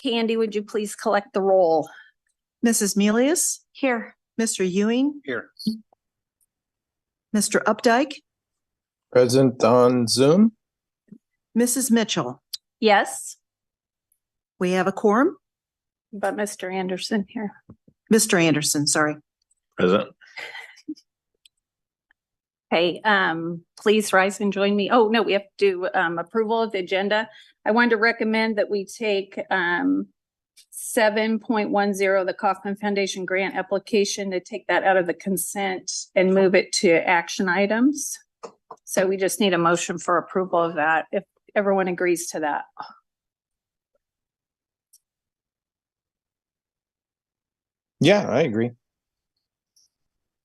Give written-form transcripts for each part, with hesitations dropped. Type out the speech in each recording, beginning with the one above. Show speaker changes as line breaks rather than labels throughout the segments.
Candy, would you please collect the roll?
Mrs. Melius,
Here.
Mr. Ewing,
Here.
Mr. Updike,
Present on Zoom.
Mrs. Mitchell.
Yes,
We have a quorum.
but Mr. Anderson here.
Mr. Anderson, sorry.
Present.
Hey, please rise and join me. Oh, no, we have to do approval of the agenda. I wanted to recommend that we take 7.10, the Kaufman Foundation grant application, to take that out of the consent and move it to action items. So we just need a motion for approval of that, if everyone agrees to that.
Yeah, I agree.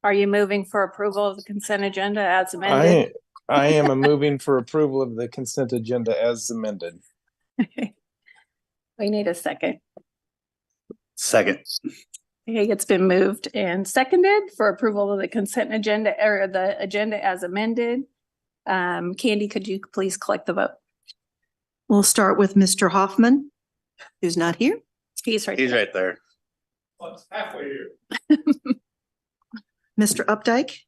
Are you moving for approval of the consent agenda as amended?
I am a moving for approval of the consent agenda as amended.
We need a second.
Second.
Okay, it's been moved and seconded for approval of the consent agenda, or the agenda as amended. Candy, could you please collect the vote?
We'll start with Mr. Hoffman, who's not here.
He's right
He's
there.
right there.
Halfway here.
Mr. Updike,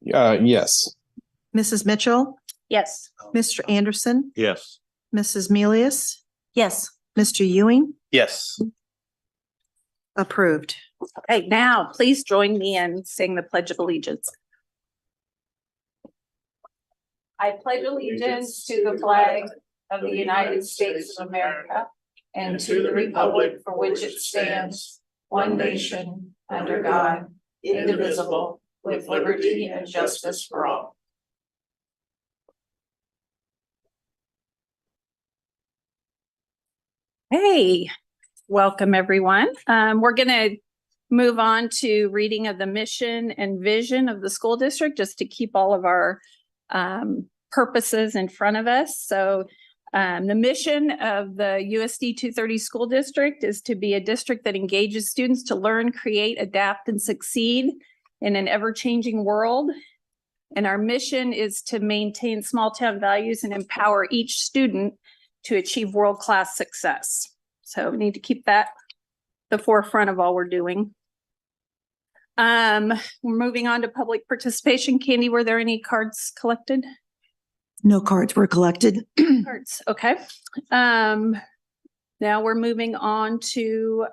Yes.
Mrs. Mitchell,
Yes.
Mr. Anderson,
Yes.
Mrs. Melius,
Yes.
Mr. Ewing,
Yes.
approved.
Okay, now please join me in saying the Pledge of Allegiance. I pledge allegiance to the flag of the United States of America and to the republic for which it stands, one nation, under God, indivisible, with liberty and justice for all. Hey, welcome everyone. We're gonna move on to reading of the mission and vision of the school district, just to keep all of our purposes in front of us. So the mission of the USD230 school district is to be a district that engages students to learn, create, adapt, and succeed in an ever-changing world. And our mission is to maintain small town values and empower each student to achieve world-class success. So we need to keep that the forefront of all we're doing. We're moving on to public participation. Candy, were there any cards collected?
No cards were collected.
Cards, okay. Now we're moving on to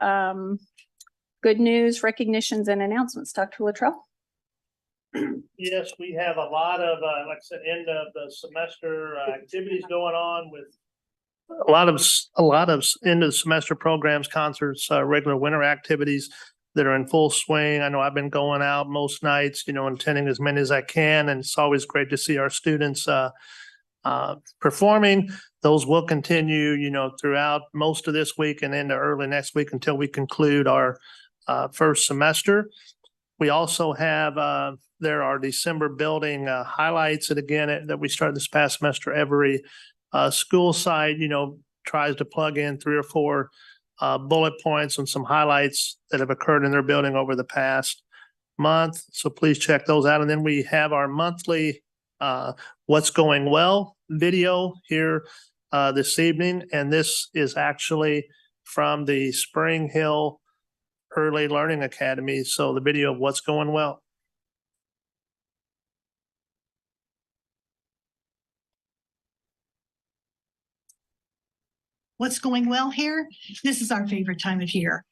good news, recognitions, and announcements. Dr. Luttrell?
Yes, we have a lot of, like I said, end of the semester activities going on with a lot of end of the semester programs, concerts, regular winter activities that are in full swing. I know I've been going out most nights, attending as many as I can, and it's always great to see our students performing. Those will continue, throughout most of this week and into early next week until we conclude our first semester. We also have there are December building highlights, and again that we started this past semester. Every school site, tries to plug in 3 or 4 bullet points and some highlights that have occurred in their building over the past month. So please check those out. And then we have our monthly What's Going Well video here this evening. And this is actually from the Spring Hill Early Learning Academy. So the video of What's Going Well.
What's going well here? This is our favorite time of year.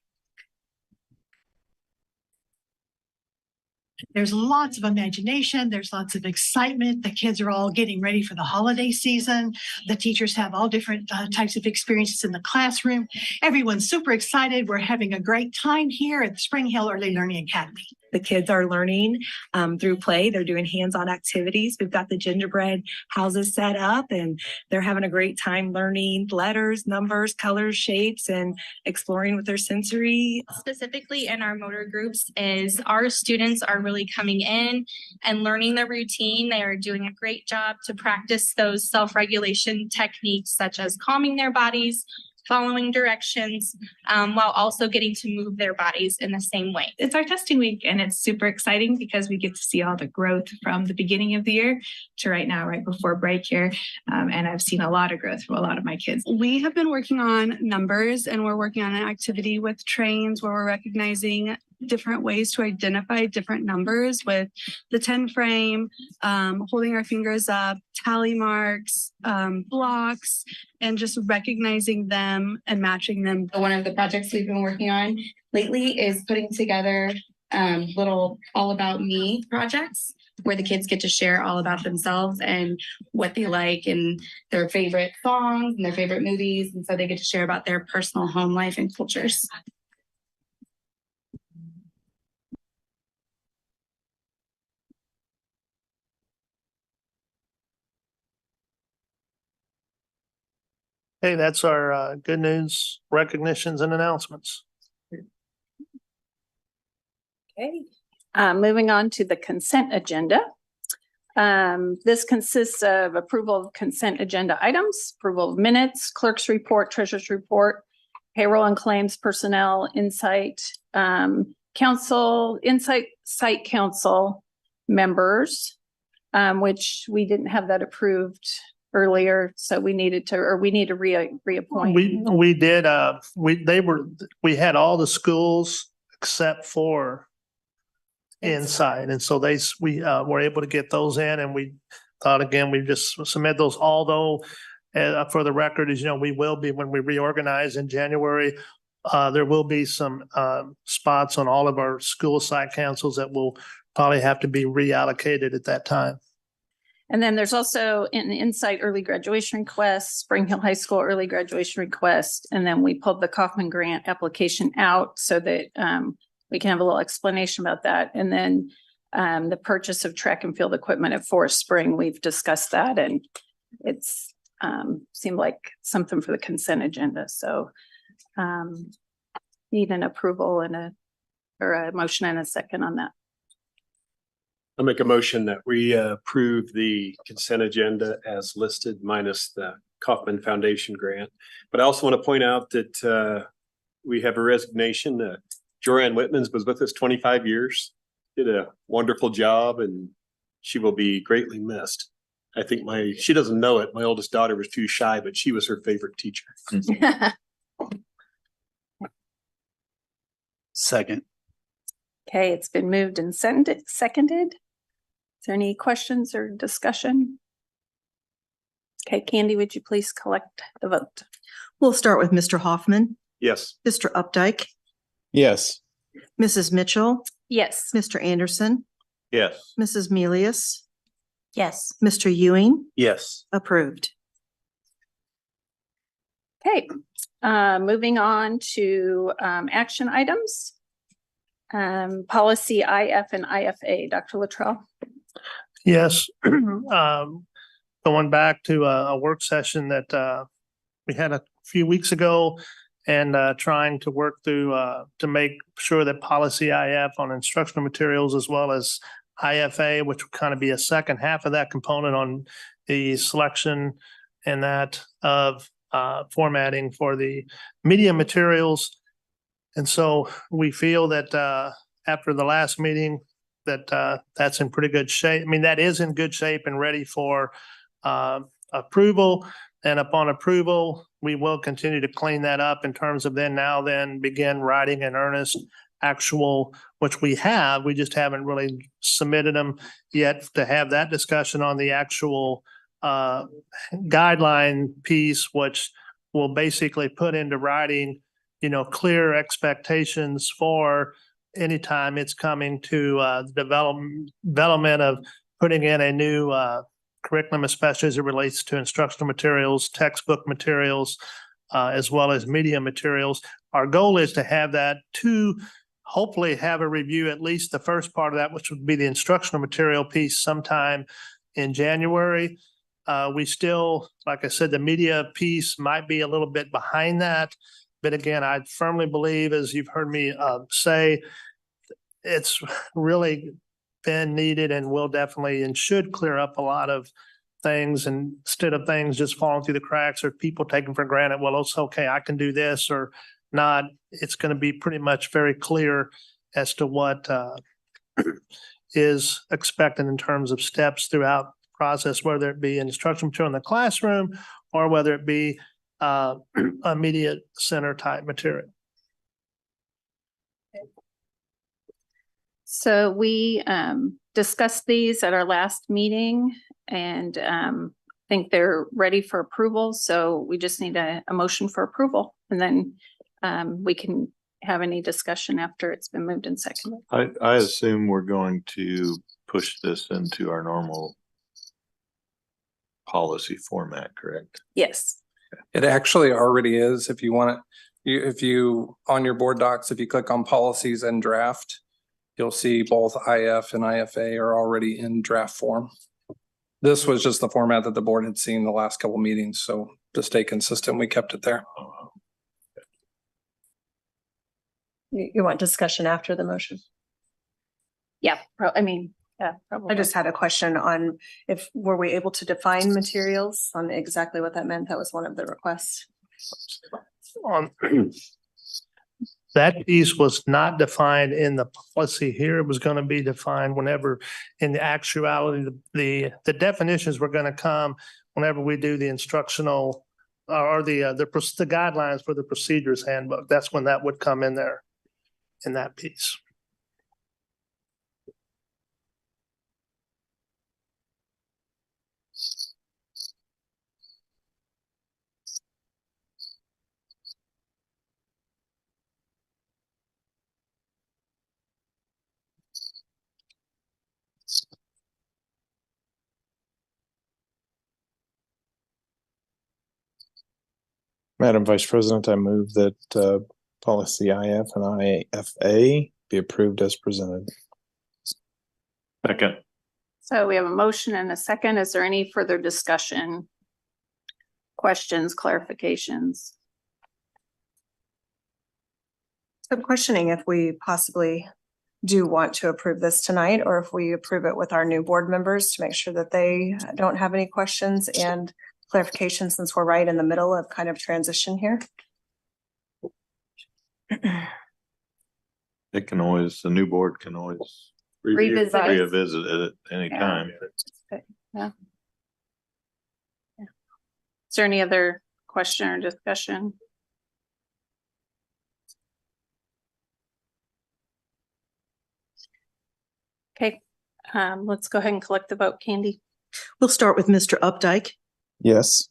There's lots of imagination. There's lots of excitement. The kids are all getting ready for the holiday season. The teachers have all different types of experiences in the classroom. Everyone's super excited. We're having a great time here at the Spring Hill Early Learning Academy.
The kids are learning through play. They're doing hands-on activities. We've got the gingerbread houses set up, and they're having a great time learning letters, numbers, colors, shapes, and exploring with their sensory.
Specifically in our motor groups is our students are really coming in and learning the routine. They are doing a great job to practice those self-regulation techniques, such as calming their bodies, following directions, while also getting to move their bodies in the same way.
It's our testing week and it's super exciting because we get to see all the growth from the beginning of the year to right now, right before break here. And I've seen a lot of growth from a lot of my kids.
We have been working on numbers and we're working on an activity with trains where we're recognizing different ways to identify different numbers with the 10 frame, holding our fingers up, tally marks, blocks, and just recognizing them and matching them.
One of the projects we've been working on lately is putting together little all about me projects where the kids get to share all about themselves and what they like and their favorite songs and their favorite movies. And so they get to share about their personal home life and cultures.
Hey, that's our good news, recognitions and announcements.
Okay, moving on to the consent agenda. This consists of approval of consent agenda items, approval of minutes, clerk's report, treasurer's report, payroll and claims, personnel, insight, site council members, which we didn't have that approved earlier, so we need to reappoint.
We had all the schools except for Inside, and so we were able to get those in, and we thought again we just submit those. Although, for the record, as you know, we will be when we reorganize in January. There will be some spots on all of our school site councils that will probably have to be reallocated at that time.
And then there's also an Insight early graduation request, Spring Hill High School early graduation request, and then we pulled the Kaufman grant application out so that we can have a little explanation about that. And then the purchase of track and field equipment at Forest Spring, we've discussed that, and it's seemed like something for the consent agenda. So need an approval and a motion and a second on that.
I'll make a motion that we approve the consent agenda as listed minus the Kaufman Foundation grant. But I also want to point out that we have a resignation. Joanne Whitmans was with us 25 years, did a wonderful job, and she will be greatly missed. I think she doesn't know it. My oldest daughter was too shy, but she was her favorite teacher.
Second.
Okay, it's been moved and seconded. Is there any questions or discussion? Okay, Candy, would you please collect the vote?
We'll start with Mr. Hoffman,
Yes.
Mr. Updike,
Yes.
Mrs. Mitchell,
Yes.
Mr. Anderson,
Yes.
Mrs. Melius,
Yes.
Mr. Ewing,
Yes.
approved.
Okay, moving on to action items. Policy IF and IFA, Dr. Luttrell.
Yes, going back to a work session that we had a few weeks ago and trying to work through to make sure that policy IF on instructional materials as well as IFA, which would kind of be a second half of that component on the selection and that of formatting for the media materials. And so we feel that after the last meeting that that's in pretty good shape. I mean, that is in good shape and ready for approval. And upon approval, we will continue to clean that up in terms of then begin writing in earnest actual, which we have. We just haven't really submitted them yet to have that discussion on the actual guideline piece, which will basically put into writing, clear expectations for anytime it's coming to development of putting in a new curriculum, especially as it relates to instructional materials, textbook materials, as well as media materials. Our goal is to have that hopefully have a review, at least the first part of that, which would be the instructional material piece sometime in January. We still, like I said, the media piece might be a little bit behind that. But again, I firmly believe, as you've heard me say, it's really been needed and will definitely and should clear up a lot of things, and instead of things just falling through the cracks or people taking for granted, well, it's okay, I can do this or not. It's going to be pretty much very clear as to what is expected in terms of steps throughout the process, whether it be instructional material in the classroom or whether it be a media center type material.
So we discussed these at our last meeting and think they're ready for approval. So we just need a motion for approval, and then we can have any discussion after it's been moved and seconded.
I assume we're going to push this into our normal policy format, correct?
Yes.
It actually already is. If you want it, if you, on your board docs, if you click on policies and draft, you'll see both IF and IFA are already in draft form. This was just the format that the board had seen the last couple meetings. So to stay consistent, we kept it there.
You want discussion after the motion?
Yeah, probably.
I just had a question on were we able to define materials on exactly what that meant? That was one of the requests.
On that piece was not defined in the policy here. It was going to be defined whenever in the actuality, the definitions were going to come whenever we do the instructional or the guidelines for the procedures handbook. That's when that would come in there in that piece.
Madam Vice President, I move that policy IF and IFA be approved as presented.
Second.
So we have a motion and a second. Is there any further discussion? Questions, clarifications?
So I'm questioning if we possibly do want to approve this tonight, or if we approve it with our new board members to make sure that they don't have any questions and clarification, since we're right in the middle of kind of transition here.
It can always, the new board can always
Revisit it.
revisit it at any time.
Yeah. Is there any other question or discussion? Okay, let's go ahead and collect the vote, Candy.
We'll start with Mr. Updike,
Yes.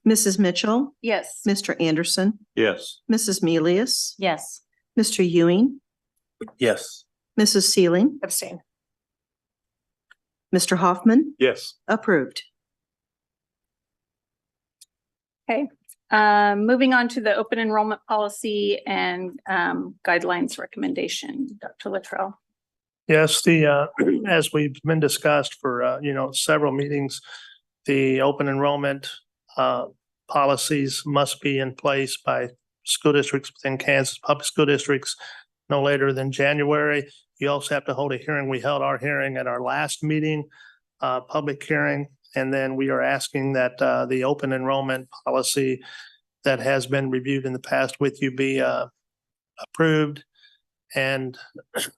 Mrs. Mitchell,
Yes.
Mr. Anderson,
Yes.
Mrs. Melius,
Yes.
Mr. Ewing,
Yes.
Mrs. Sealing,
Abstain.
Mr. Hoffman,
Yes.
approved.
Okay, moving on to the open enrollment policy and guidelines recommendation, Dr. Luttrell.
Yes, as we've been discussed for, several meetings, the open enrollment policies must be in place by school districts within Kansas public school districts no later than January. You also have to hold a hearing. We held our hearing at our last meeting, public hearing, and then we are asking that the open enrollment policy that has been reviewed in the past with you be approved. And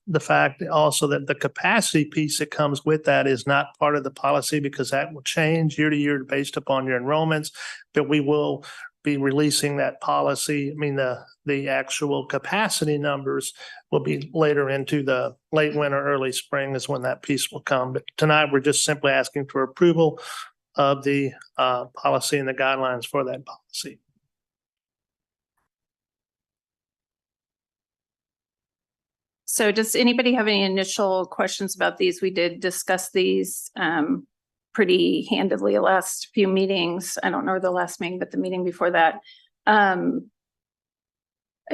the fact also that the capacity piece that comes with that is not part of the policy, because that will change year to year based upon your enrollments. But we will be releasing that policy. I mean, the actual capacity numbers will be later into the late winter, early spring is when that piece will come. But tonight, we're just simply asking for approval of the policy and the guidelines for that policy.
So does anybody have any initial questions about these? We did discuss these pretty handedly the last few meetings. I don't know the last meeting, but the meeting before that. I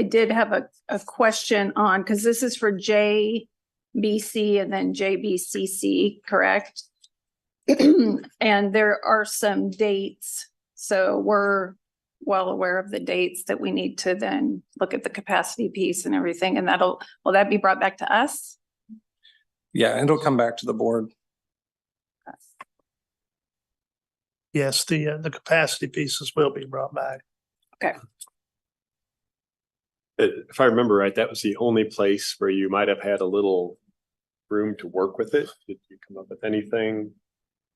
did have a question on, because this is for JBC and then JBCC, correct? And there are some dates. So we're well aware of the dates that we need to then look at the capacity piece and everything. And will that be brought back to us?
Yeah, and it'll come back to the board.
yes, the capacity pieces will be brought back.
If I remember right, that was the only place where you might have had a little room to work with it. Did you come up with anything?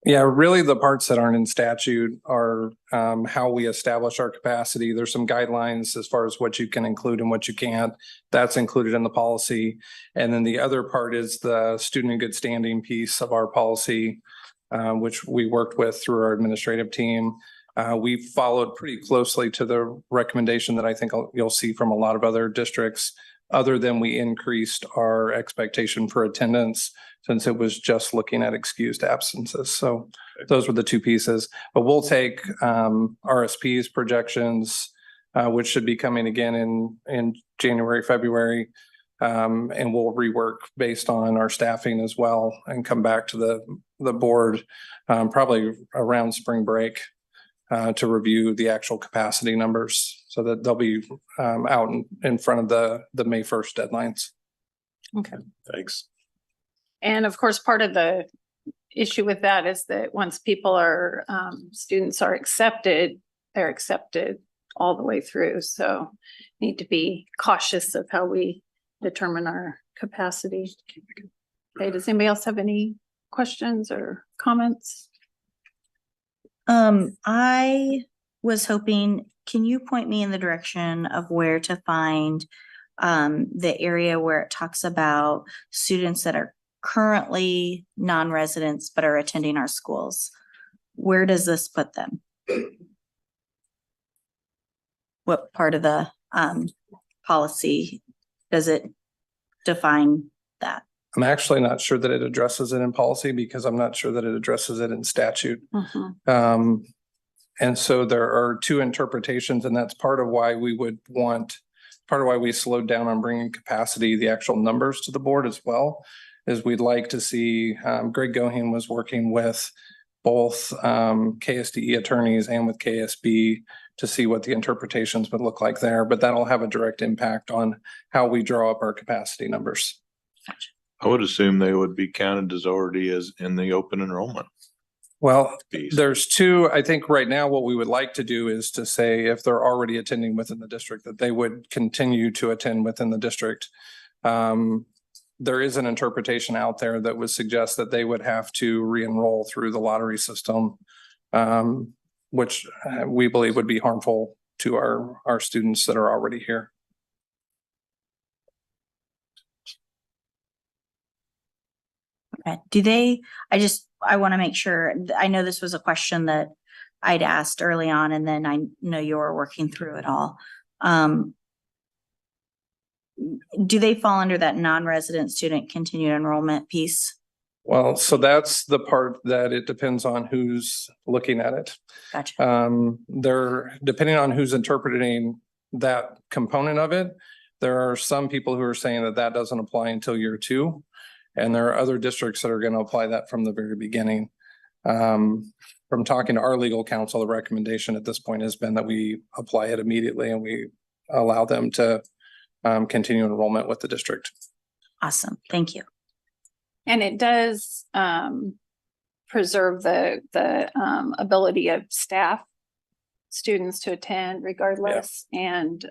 Yeah, really the parts that aren't in statute are how we establish our capacity. There's some guidelines as far as what you can include and what you can't. That's included in the policy. And then the other part is the student in good standing piece of our policy, which we worked with through our administrative team. We followed pretty closely to the recommendation that I think you'll see from a lot of other districts, other than we increased our expectation for attendance since it was just looking at excused absences. So those were the two pieces. But we'll take RSP's projections, which should be coming again in January, February, and we'll rework based on our staffing as well and come back to the board probably around spring break to review the actual capacity numbers so that they'll be out in front of the May 1st deadlines.
Okay.
Thanks.
And of course, part of the issue with that is that once people are, students are accepted, they're accepted all the way through. So need to be cautious of how we determine our capacity. Okay, does anybody else have any questions or comments?
I was hoping, can you point me in the direction of where to find the area where it talks about students that are currently non-residents but are attending our schools? Where does this put them? What part of the policy does it define that?
I'm actually not sure that it addresses it in policy because I'm not sure that it addresses it in statute. And so there are two interpretations, and that's part of why we slowed down on bringing capacity, the actual numbers to the board as well, is we'd like to see, Greg Goheen was working with both KSDE attorneys and with KSB to see what the interpretations would look like there, but that'll have a direct impact on how we draw up our capacity numbers.
Gotcha.
I would assume they would be counted as already as in the open enrollment.
Well,
piece.
there's two. I think right now what we would like to do is to say if they're already attending within the district, that they would continue to attend within the district. There is an interpretation out there that would suggest that they would have to re-enroll through the lottery system, which we believe would be harmful to our students that are already here.
Okay. I want to make sure, I know this was a question that I'd asked early on, and then I know you were working through it all. Do they fall under that non-resident student continued enrollment piece?
Well, so that's the part that it depends on who's looking at it.
Gotcha.
Depending on who's interpreting that component of it, there are some people who are saying that that doesn't apply until year 2. And there are other districts that are going to apply that from the very beginning. From talking to our legal counsel, the recommendation at this point has been that we apply it immediately and we allow them to continue enrollment with the district.
Awesome. Thank you.
And it does preserve the ability of staff, students to attend regardless. Yeah. And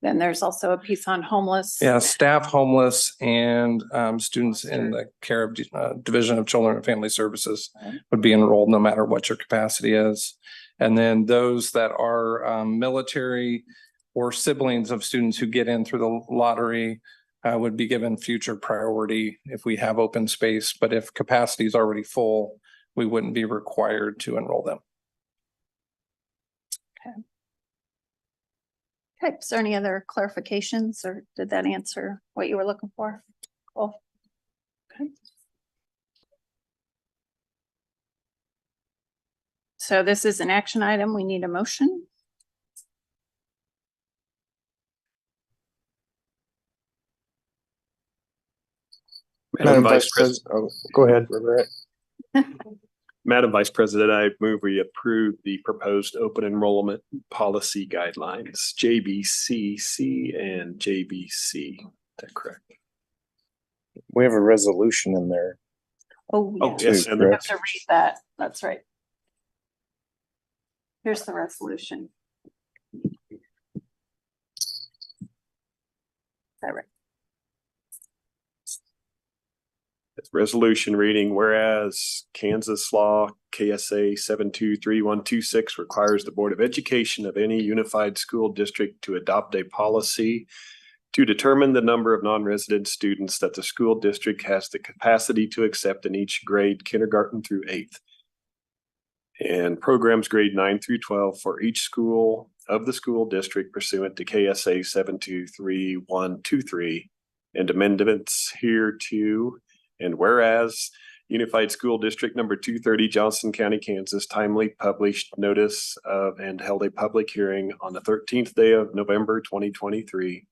then there's also a piece on homeless.
Yeah, staff, homeless, and students in the care of Division of Children and Family Services would be enrolled no matter what your capacity is. And then those that are military or siblings of students who get in through the lottery would be given future priority if we have open space. But if capacity is already full, we wouldn't be required to enroll them.
Okay. Okay, is there any other clarifications, or did that answer what you were looking for? Cool. Okay. So this is an action item. We need a motion.
Madam Vice President.
Oh, go ahead, Robert.
Madam Vice President, I move we approve the proposed open enrollment policy guidelines, JBCC and JBC. Is that correct?
We have a resolution in there.
Oh,
Oh, yes.
I have to read that. That's right. Here's the resolution. Is that right?
It's resolution reading, whereas Kansas law KSA 723126 requires the Board of Education of any unified school district to adopt a policy to determine the number of non-resident students that the school district has the capacity to accept in each grade, kindergarten through 8th. And programs grade 9 through 12 for each school of the school district pursuant to KSA 723123 and amendments hereto. And whereas Unified School District number 230, Johnson County, Kansas, timely published notice of and held a public hearing on the 13th day of November 2023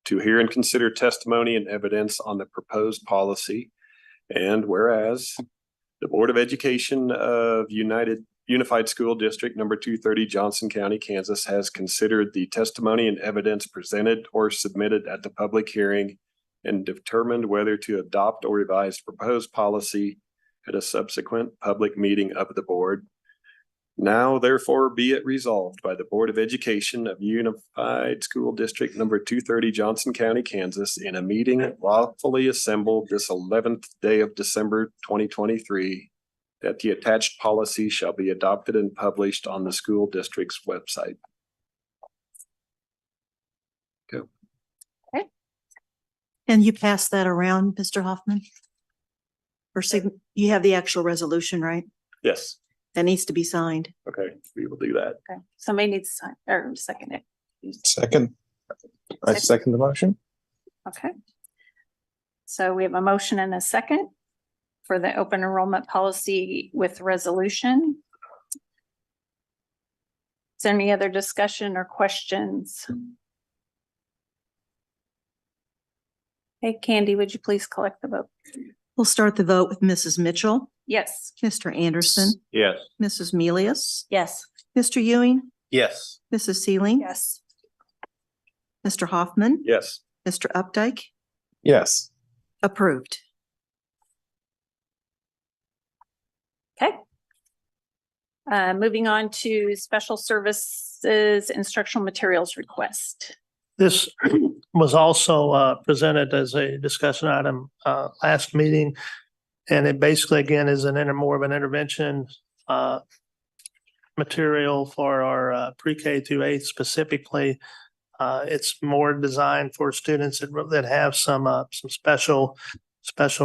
to hear and consider testimony and evidence on the proposed policy. And whereas the Board of Education of Unified School District number 230, Johnson County, Kansas, has considered the testimony and evidence presented or submitted at the public hearing and determined whether to adopt or revise proposed policy at a subsequent public meeting of the board. Now, therefore, be it resolved by the Board of Education of Unified School District number 230, Johnson County, Kansas, in a meeting lawfully assembled this 11th day of December 2023, that the attached policy shall be adopted and published on the school district's website. Go.
And you pass that around, Mr. Hoffman? Or you have the actual resolution, right?
Yes.
That needs to be signed.
Okay, we will do that.
Okay, somebody needs to sign or second it.
Second. I second the motion.
Okay. So we have a motion and a second for the open enrollment policy with resolution. Is there any other discussion or questions? Hey, Candy, would you please collect the vote?
We'll start the vote with Mrs. Mitchell,
Yes.
Mr. Anderson,
Yes.
Mrs. Melius,
Yes.
Mr. Ewing,
Yes.
Mrs. Sealing,
Yes.
Mr. Hoffman,
Yes.
Mr. Updike,
Yes.
approved.
Okay. Moving on to special services instructional materials request.
This was also presented as a discussion item last meeting. And it basically, again, is more of an intervention material for our pre-K through 8th specifically. It's more designed for students that have some special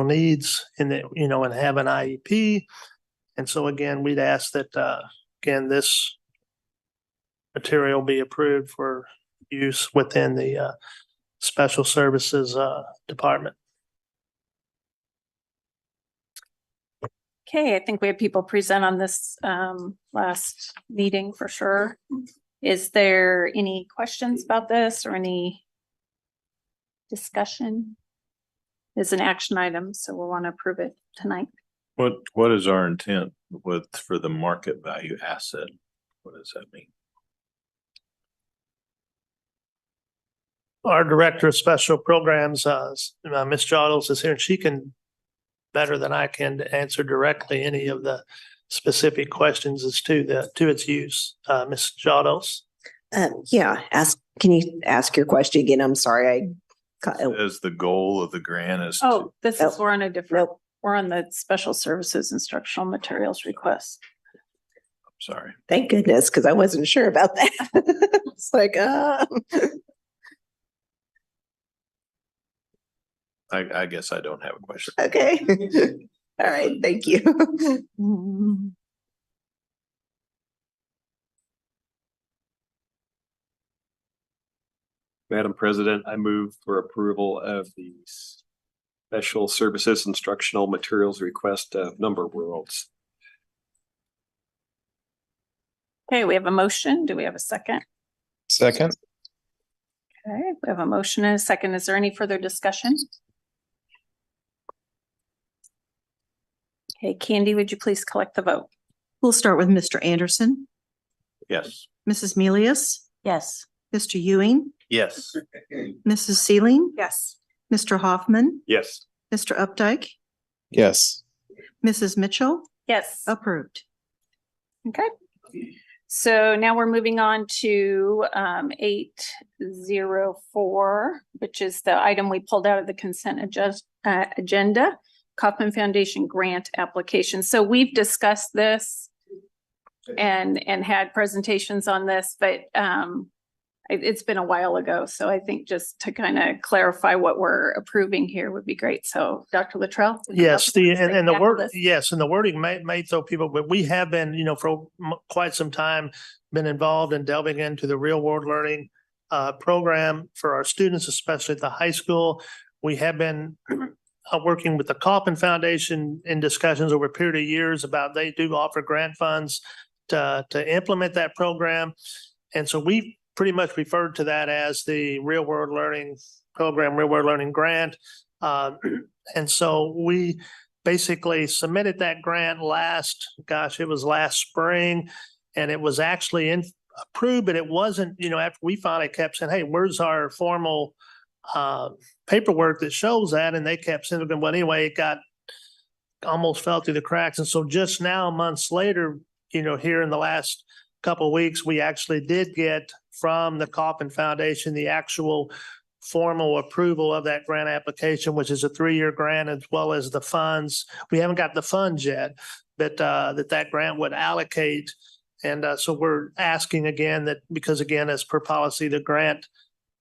needs and have an IEP. And so again, we'd ask that again, this material be approved for use within the special services department.
Okay, I think we had people present on this last meeting for sure. Is there any questions about this or any discussion? It's an action item, so we'll want to approve it tonight.
What is our intent for the market value asset? What does that mean?
Our director of special programs, Ms. Joddles is here, and she can better than I can to answer directly any of the specific questions as to its use. Ms. Joddles.
Yeah, can you ask your question again? I'm sorry.
As the goal of the grant is.
Oh, we're on a different, we're on the special services instructional materials request.
Sorry.
Thank goodness, because I wasn't sure about that. It's like,
I guess I don't have a question.
okay. All right, thank you.
Madam President, I move for approval of the special services instructional materials request of Number Worlds.
Okay, we have a motion. Do we have a second?
Second.
Okay, we have a motion and a second. Is there any further discussion? Okay, Candy, would you please collect the vote?
We'll start with Mr. Anderson,
Yes.
Mrs. Melius,
Yes.
Mr. Ewing,
Yes.
Mrs. Sealing,
Yes.
Mr. Hoffman,
Yes.
Mr. Updike,
Yes.
Mrs. Mitchell,
Yes.
approved.
Okay. So now we're moving on to 804, which is the item we pulled out of the consent agenda, Kaufman Foundation grant application. So we've discussed this and had presentations on this, but it's been a while ago. So I think just to kind of clarify what we're approving here would be great. So Dr. Luttrell?
Yes, and the word, yes, and the wording may throw people, but we have been, for quite some time, been involved in delving into the real world learning program for our students, especially at the high school. We have been working with the Kaufman Foundation in discussions over a period of years about they do offer grant funds to implement that program. And so we pretty much referred to that as the real world learning program, real world learning grant. And so we basically submitted that grant last spring, and it was actually approved, but it wasn't, after we finally kept saying, hey, where's our formal paperwork that shows that? And they kept sending them. Well, anyway, it almost fell through the cracks. And so just now, months later, here in the last couple of weeks, we actually did get from the Kaufman Foundation the actual formal approval of that grant application, which is a 3-year grant, as well as the funds. We haven't got the funds yet, but that grant would allocate. And so we're asking again that, because again, as per policy, the grant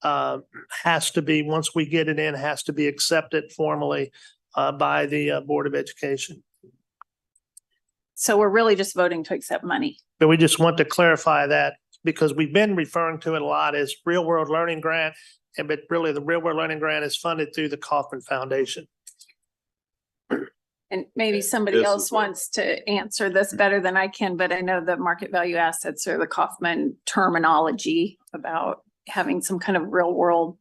has to be, once we get it in, has to be accepted formally by the Board of Education.
So we're really just voting to accept money.
But we just want to clarify that, because we've been referring to it a lot as real world learning grant, but really the real world learning grant is funded through the Kaufman Foundation.
And maybe somebody else wants to answer this better than I can, but I know the market value assets are the Kaufman terminology about having some kind of real world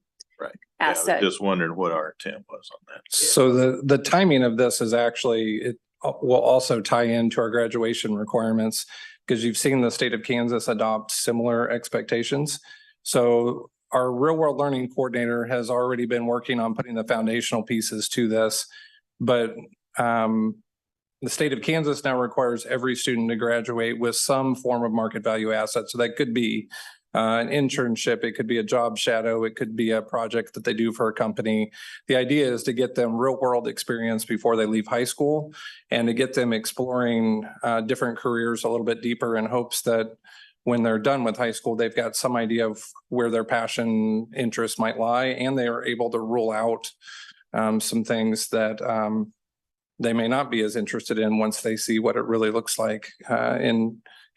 asset.
Yeah, just wondering what our intent was on that.
So the timing of this is actually, it will also tie into our graduation requirements, because you've seen the state of Kansas adopt similar expectations. So our real world learning coordinator has already been working on putting the foundational pieces to this, but the state of Kansas now requires every student to graduate with some form of market value asset. So that could be an internship, it could be a job shadow, it could be a project that they do for a company. The idea is to get them real world experience before they leave high school, and to get them exploring different careers a little bit deeper, in hopes that when they're done with high school, they've got some idea of where their passion interest might lie, and they are able to rule out some things that they may not be as interested in once they see what it really looks like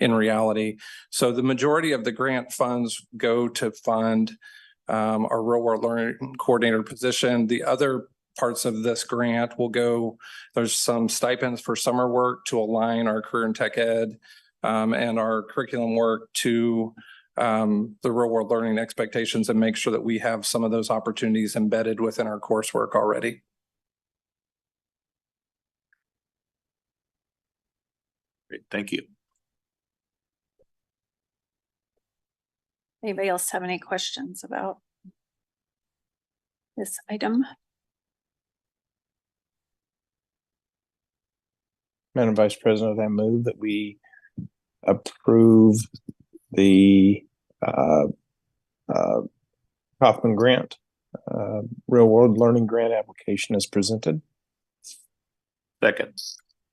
in reality. So the majority of the grant funds go to fund our real world learning coordinator position. The other parts of this grant will go, there's some stipends for summer work to align our career and tech ed and our curriculum work to the real world learning expectations, and make sure that we have some of those opportunities embedded within our coursework already.
Great, thank you.
Anybody else have any questions about this item?
Madam Vice President, I move that we approve the Kaufman grant, real world learning grant application as presented.
Second.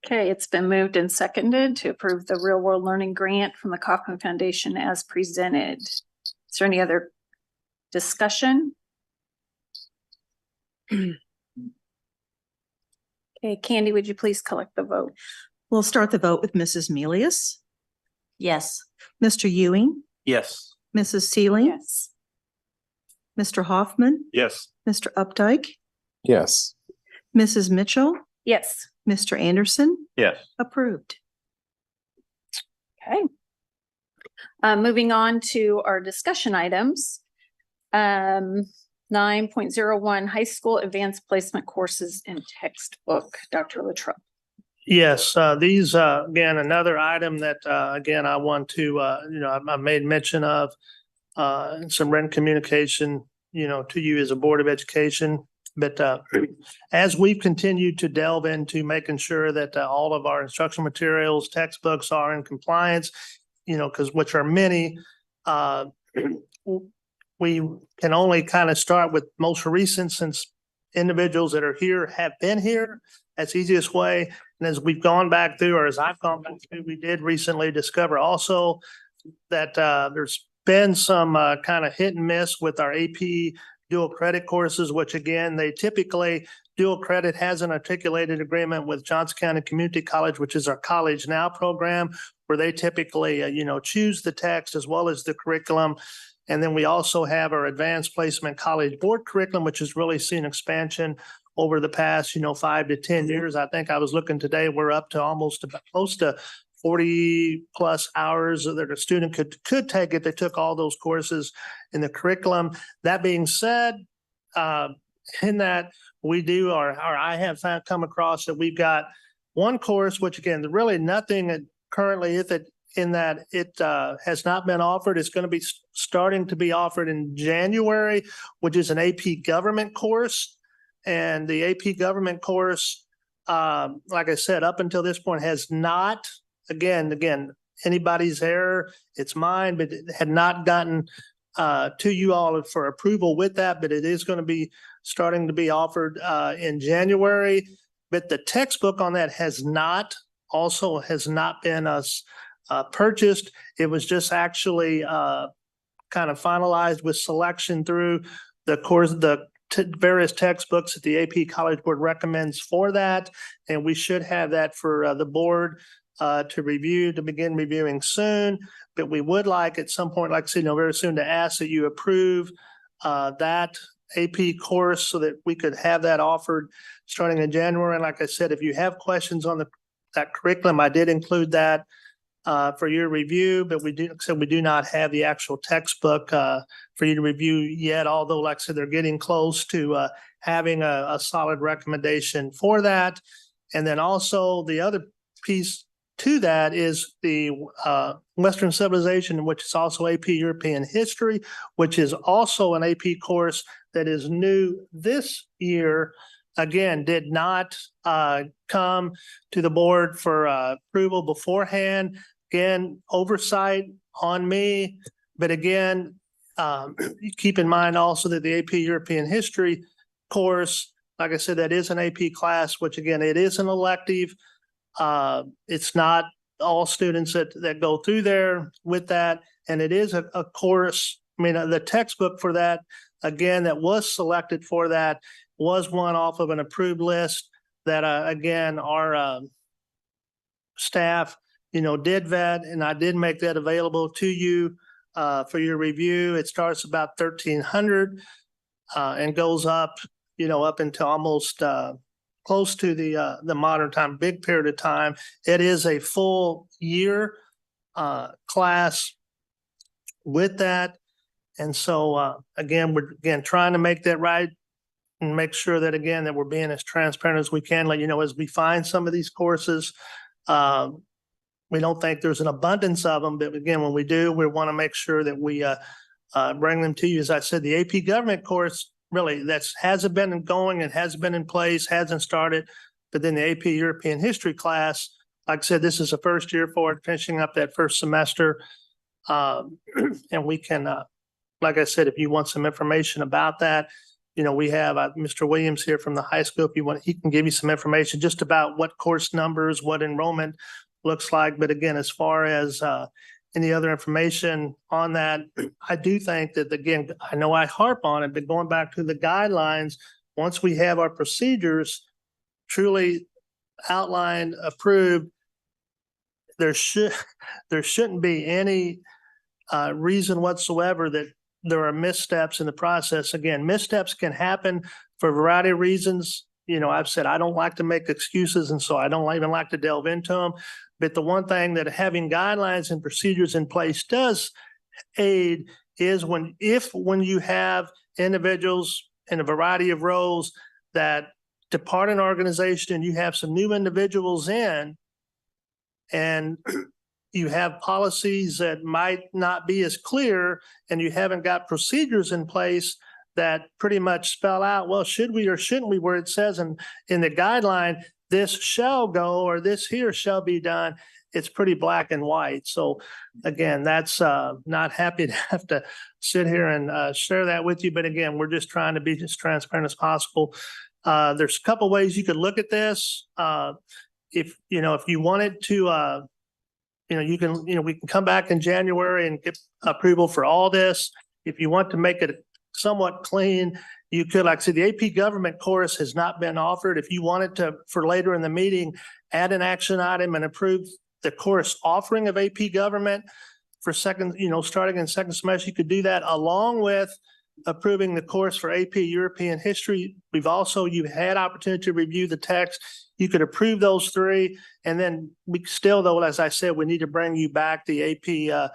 Okay, it's been moved and seconded to approve the real world learning grant from the Kaufman Foundation as presented. Is there any other discussion? Okay, Candy, would you please collect the vote?
We'll start the vote with Mrs. Milius,
Yes.
Mr. Ewing,
Yes.
Mrs. Sealing,
Yes.
Mr. Hoffman,
Yes.
Mr. Updike,
Yes.
Mrs. Mitchell,
Yes.
Mr. Anderson,
Yes.
approved.
Okay. Moving on to our discussion items. 9.01 high school advanced placement courses and textbook. Dr. Luttrell.
Yes, these, again, another item that, again, I want to, I made mention of some written communication, to you as a Board of Education. But as we've continued to delve into making sure that all of our instructional materials, textbooks are in compliance, because which are many, we can only kind of start with most recent since individuals that are here have been here. That's the easiest way. And as we've gone back through, or as I've gone back through, we did recently discover also that there's been some kind of hit and miss with our AP dual credit courses, which again, they typically, dual credit has an articulated agreement with Johnson County Community College, which is our College Now program, where they typically, choose the text as well as the curriculum. And then we also have our Advanced Placement College Board curriculum, which has really seen expansion over the past, 5 to 10 years. I think I was looking today, we're up to almost about close to 40 plus hours that a student could take if they took all those courses in the curriculum. That being said, in that we do, or I have come across that we've got one course, which again, really nothing currently in that it has not been offered. It's going to be starting to be offered in January, which is an AP government course. And the AP government course, like I said, up until this point has not, again, anybody's error, it's mine, but it had not gotten to you all for approval with that, but it is going to be starting to be offered in January. But the textbook on that has not been purchased. It was just actually kind of finalized with selection through the course, various textbooks that the AP College Board recommends for that. And we should have that for the board to begin reviewing soon. But we would like at some point, like I said, very soon, to ask that you approve that AP course so that we could have that offered starting in January. And like I said, if you have questions on that curriculum, I did include that for your review, but we do not have the actual textbook for you to review yet, although like I said, they're getting close to having a solid recommendation for that. And then also the other piece to that is the Western Civilization, which is also AP European History, which is also an AP course that is new this year. Again, did not come to the board for approval beforehand. Again, oversight on me. But again, keep in mind also that the AP European History course, like I said, that is an AP class, which again, it is an elective. It's not all students that go through there with that. And it is a course. I mean, the textbook for that, again, that was selected for that was one off of an approved list that, again, our staff, did vet, and I did make that available to you for your review. It starts about 1,300 and goes up, up into almost close to the modern time, big period of time. It is a full year class with that. And so, again, we're trying to make that right and make sure that, again, that we're being as transparent as we can. Let you know, as we find some of these courses, we don't think there's an abundance of them, but again, when we do, we want to make sure that we bring them to you. As I said, the AP government course, really, hasn't been going, it has been in place, hasn't started. But then the AP European History class, like I said, this is the first year for it, finishing up that first semester. And we can, like I said, if you want some information about that, we have Mr. Williams here from the high school. If you want, he can give you some information just about what course numbers, what enrollment looks like. But again, as far as any other information on that, I do think that, again, I know I harp on it, but going back to the guidelines, once we have our procedures truly outlined, approved, there shouldn't be any reason whatsoever that there are missteps in the process. Again, missteps can happen for a variety of reasons. I've said I don't like to make excuses, and so I don't even like to delve into them. But the one thing that having guidelines and procedures in place does aid is when you have individuals in a variety of roles that depart an organization and you have some new individuals in, and you have policies that might not be as clear, and you haven't got procedures in place that pretty much spell out, well, should we or shouldn't we, where it says in the guideline, this shall go or this here shall be done. It's pretty black and white. So again, that's not happy to have to sit here and share that with you. But again, we're just trying to be as transparent as possible. There's a couple ways you could look at this. If you wanted to, we can come back in January and get approval for all this. If you want to make it somewhat clean, you could, like I said, the AP government course has not been offered. If you wanted to, for later in the meeting, add an action item and approve the course offering of AP government for second, starting in second semester, you could do that along with approving the course for AP European history. You've had opportunity to review the text. You could approve those three. And then we still, though, as I said, we need to bring you back the AP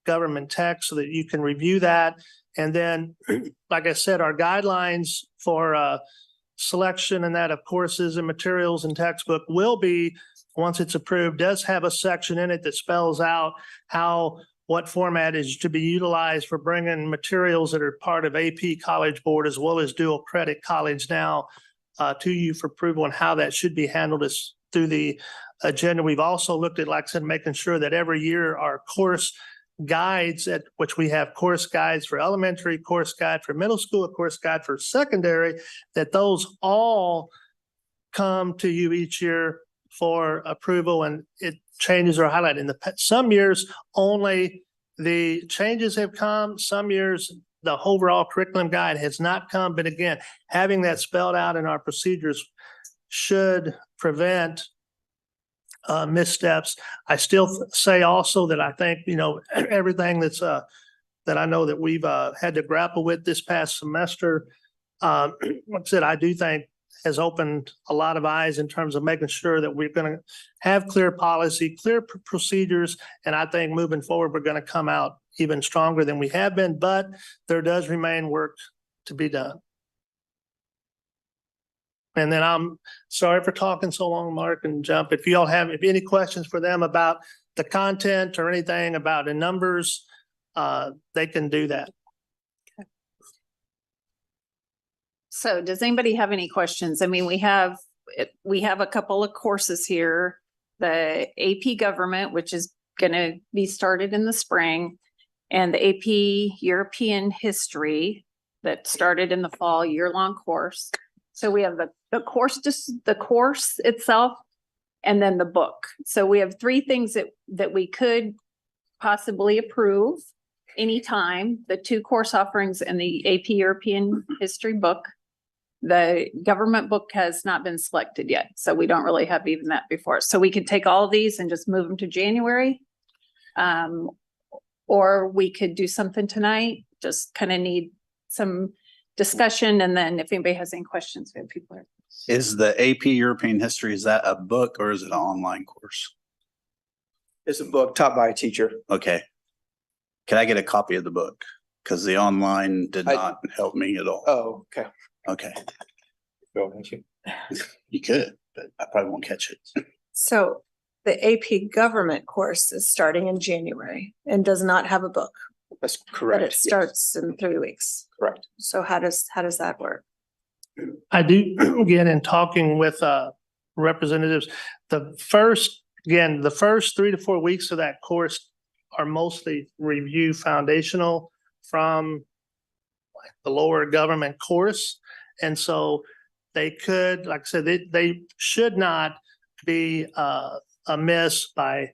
government text so that you can review that. And then, like I said, our guidelines for selection and that of courses and materials and textbook will be, once it's approved, does have a section in it that spells out what format is to be utilized for bringing materials that are part of AP College Board as well as dual credit College Now to you for approval, and how that should be handled is through the agenda. We've also looked at, like I said, making sure that every year our course guides, at which we have course guides for elementary, course guide for middle school, a course guide for secondary, that those all come to you each year for approval, and it changes are highlighted. In some years only the changes have come, some years the overall curriculum guide has not come. But again, having that spelled out in our procedures should prevent missteps. I still say also that I think, everything that's that I know that we've had to grapple with this past semester, like I said, I do think has opened a lot of eyes in terms of making sure that we're going to have clear policy, clear procedures. And I think moving forward, we're going to come out even stronger than we have been, but there does remain work to be done. And then I'm sorry for talking so long, Mark and Jump. If you all have any questions for them about the content or anything about the numbers, they can do that.
So does anybody have any questions? I mean, we have a couple of courses here. The AP Government, which is going to be started in the spring, and the AP European History that started in the fall, year-long course. So we have the course, just the course itself, and then the book. So we have three things that we could possibly approve anytime: the two course offerings and the AP European History book. The government book has not been selected yet, so we don't really have even that before. So we could take all of these and just move them to January. Or we could do something tonight, just kind of need some discussion. And then if anybody has any questions, we have people.
Is the AP European History, is that a book or is it an online course?
It's a book taught by a teacher.
Okay. Can I get a copy of the book? Because the online did not help me at all.
Oh, okay.
Okay.
Thank you.
You could, but I probably won't catch it.
So the AP government course is starting in January and does not have a book.
That's correct.
But it starts in 3 weeks.
Correct.
So how does that work?
I do, again, in talking with representatives, the first 3 to 4 weeks of that course are mostly review foundational from the lower government course. And so they could, like I said, they should not be amiss by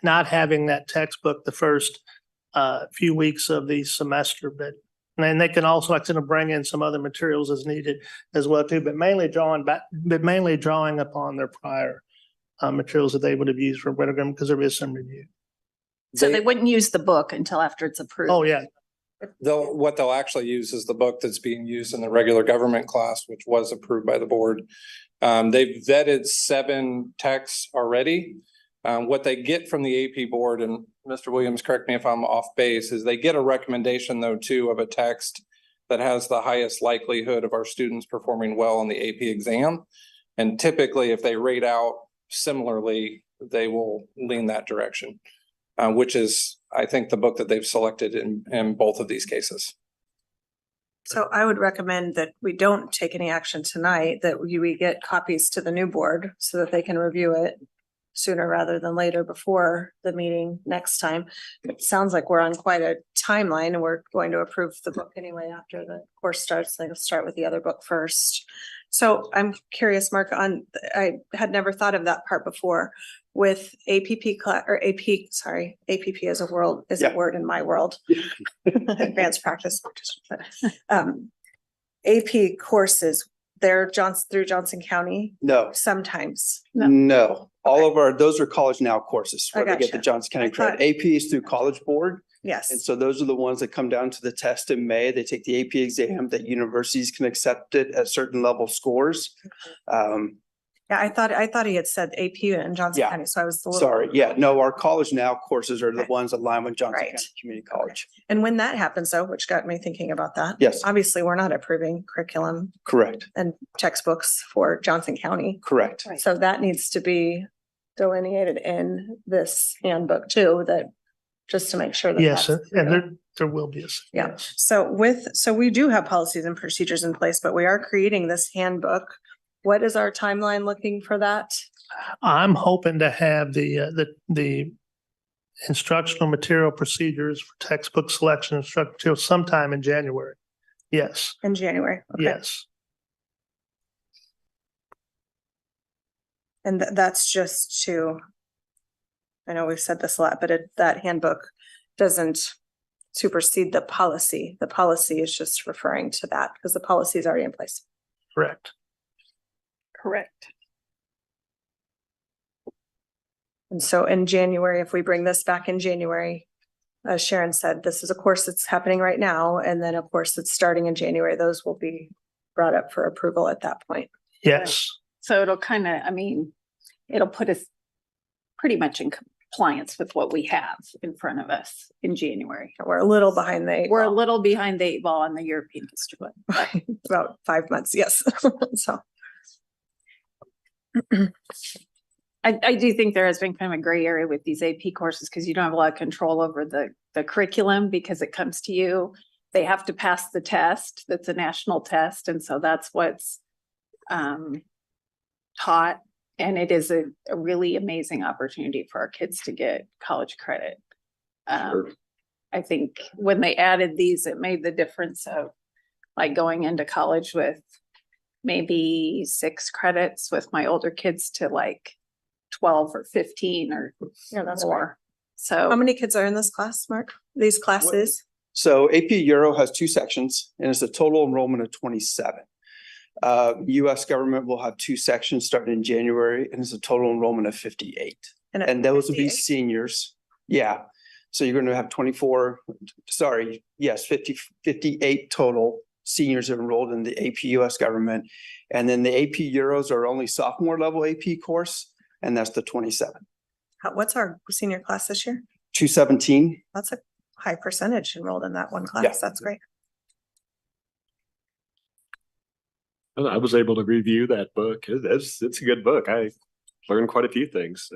not having that textbook the first few weeks of the semester. But and they can also, like I said, bring in some other materials as needed as well too, but mainly drawing upon their prior materials that they would have used for Wintergraham, because there is some review.
So they wouldn't use the book until after it's approved.
Oh, yeah.
What they'll actually use is the book that's being used in the regular government class, which was approved by the board. They've vetted 7 texts already. What they get from the AP board, and Mr. Williams, correct me if I'm off base, is they get a recommendation though too of a text that has the highest likelihood of our students performing well on the AP exam. And typically if they rate out similarly, they will lean that direction, which is, I think, the book that they've selected in both of these cases.
So I would recommend that we don't take any action tonight, that we get copies to the new board so that they can review it sooner rather than later before the meeting next time. It sounds like we're on quite a timeline and we're going to approve the book anyway after the course starts. They'll start with the other book first. So I'm curious, Mark, I had never thought of that part before with APP class or AP, sorry, APP is a word in my world. Advanced practice. AP courses, they're through Johnson County
No,
sometimes.
no. All of those are College Now courses where they get the
gotcha.
Johnson County
I
credit.
thought-
AP is through College Board. And
Yes,
so those are the ones that come down to the test in May. They take the AP exam that universities can accept it at certain level scores.
yeah, I thought he had said AP in Johnson
Yeah.
County, so I was a little.
Sorry, yeah, no, our College Now courses are the
Okay.
ones aligned with Johnson
Right.
County Community College.
And when that happens though, which got me thinking about that.
Yes.
Obviously, we're not approving curriculum
Correct,
and textbooks for Johnson County.
correct.
So that needs to be delineated in this handbook too, that just to make sure that.
Yes,
that's
and
clear.
there will be a.
Yeah,
yes.
so we do have policies and procedures in place, but we are creating this handbook. What is our timeline looking for that?
I'm hoping to have the instructional material procedures for textbook selection and instructional material sometime in January. Yes,
In January? Okay.
yes.
And that's just to, I know we've said this a lot, but that handbook doesn't supersede the policy. The policy is just referring to that because the policy is already in place.
Correct.
Correct.
And so in January, if we bring this back in January, as Sharon said, this is a course that's happening right now. And then a course that's starting in January, those will be brought up for approval at that point.
Yes.
So it'll it'll put us pretty much in compliance with what we have in front of us in January.
We're a little behind the.
We're a little behind the 8 ball on the European history book. but
About 5 months, yes. So.
I do think there has been kind of a gray area with these AP courses because you don't have a lot of control over the curriculum because it comes to you. They have to pass the test. That's a national test. And so that's what's taught. And it is a really amazing opportunity for our kids to get college credit. I think when they added these, it made the difference of like going into college with maybe 6 credits with my older kids to like 12 or 15 or
that's
more.
great.
So
How many kids are in this class, Mark? These classes?
So AP Euro has 2 sections and it's a total enrollment of 27. US government will have 2 sections starting in January and it's a total enrollment of 58. And those will be
58?
seniors. Yeah. So you're going to have 58 total seniors enrolled in the AP US government. And then the AP Euros are only sophomore level AP course. And that's the 27.
What's our senior class this year?
217.
That's a high percentage enrolled in that one class.
Yeah.
That's great.
I was able to review that book. It's a good book. I learned quite a few things.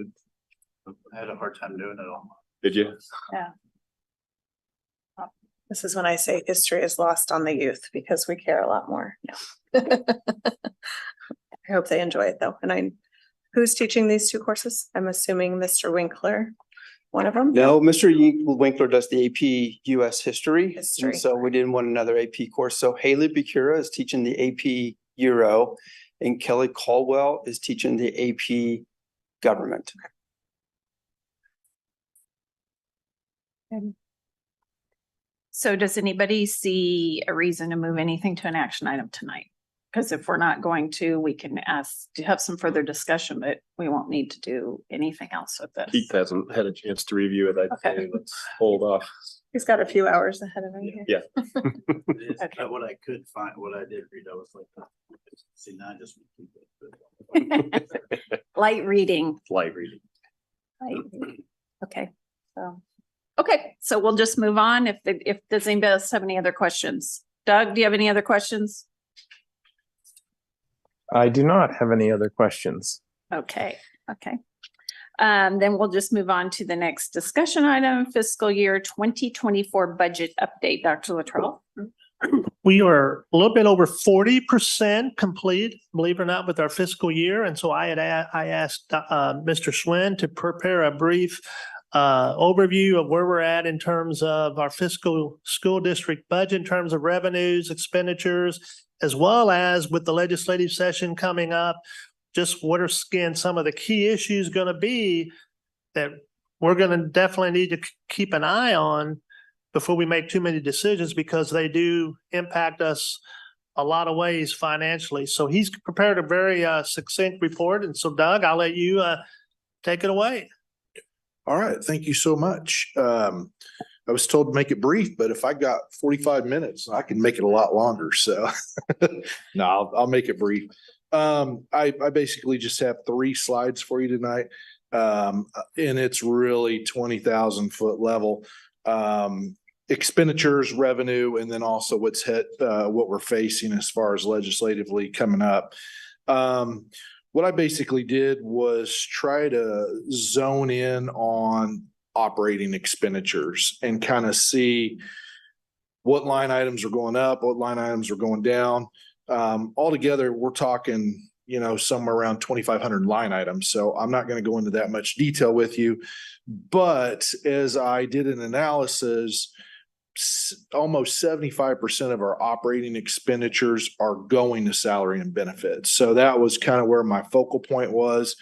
I had a hard time doing it all.
Did you?
yeah.
This is when I say history is lost on the youth because we care a lot more. I hope they enjoy it though. And who's teaching these 2 courses? I'm assuming Mr. Winkler, one of them?
No, Mr. Winkler does the AP US history.
History.
And so we didn't want another AP course. So Haley Bakura is teaching the AP Euro and Kelly Caldwell is teaching the AP government.
So does anybody see a reason to move anything to an action item tonight? Because if we're not going to, we can ask to have some further discussion, but we won't need to do anything else with this.
Keith hasn't had a chance to review it.
Okay.
Let's hold off.
He's got a few hours ahead of him here.
Yeah.
Okay.
What I could find, what I did read, I was like, see, now I just.
Light reading.
Light reading.
Light reading. Okay, so we'll just move on. If does anybody else have any other questions? Doug, do you have any other questions?
I do not have any other questions.
Okay. Then we'll just move on to the next discussion item, fiscal year 2024 budget update. Dr. Luttrell.
We are a little bit over 40% complete, believe it or not, with our fiscal year. And so I asked Mr. Swin to prepare a brief overview of where we're at in terms of our fiscal school district budget, in terms of revenues, expenditures, as well as with the legislative session coming up, just what are, again, some of the key issues going to be that we're going to definitely need to keep an eye on before we make too many decisions, because they do impact us a lot of ways financially. So he's prepared a very succinct report. And so Doug, I'll let you take it away.
All right, thank you so much. I was told to make it brief, but if I got 45 minutes, I can make it a lot longer. So no, I'll make it brief. I basically just have 3 slides for you tonight. And it's really 20,000 foot level. Expenditures, revenue, and then also what's what we're facing as far as legislatively coming up. What I basically did was try to zone in on operating expenditures and kind of see what line items are going up, what line items are going down. Altogether, we're talking, somewhere around 2,500 line items. So I'm not going to go into that much detail with you. But as I did an analysis, almost 75% of our operating expenditures are going to salary and benefits. So that was kind of where my focal point was.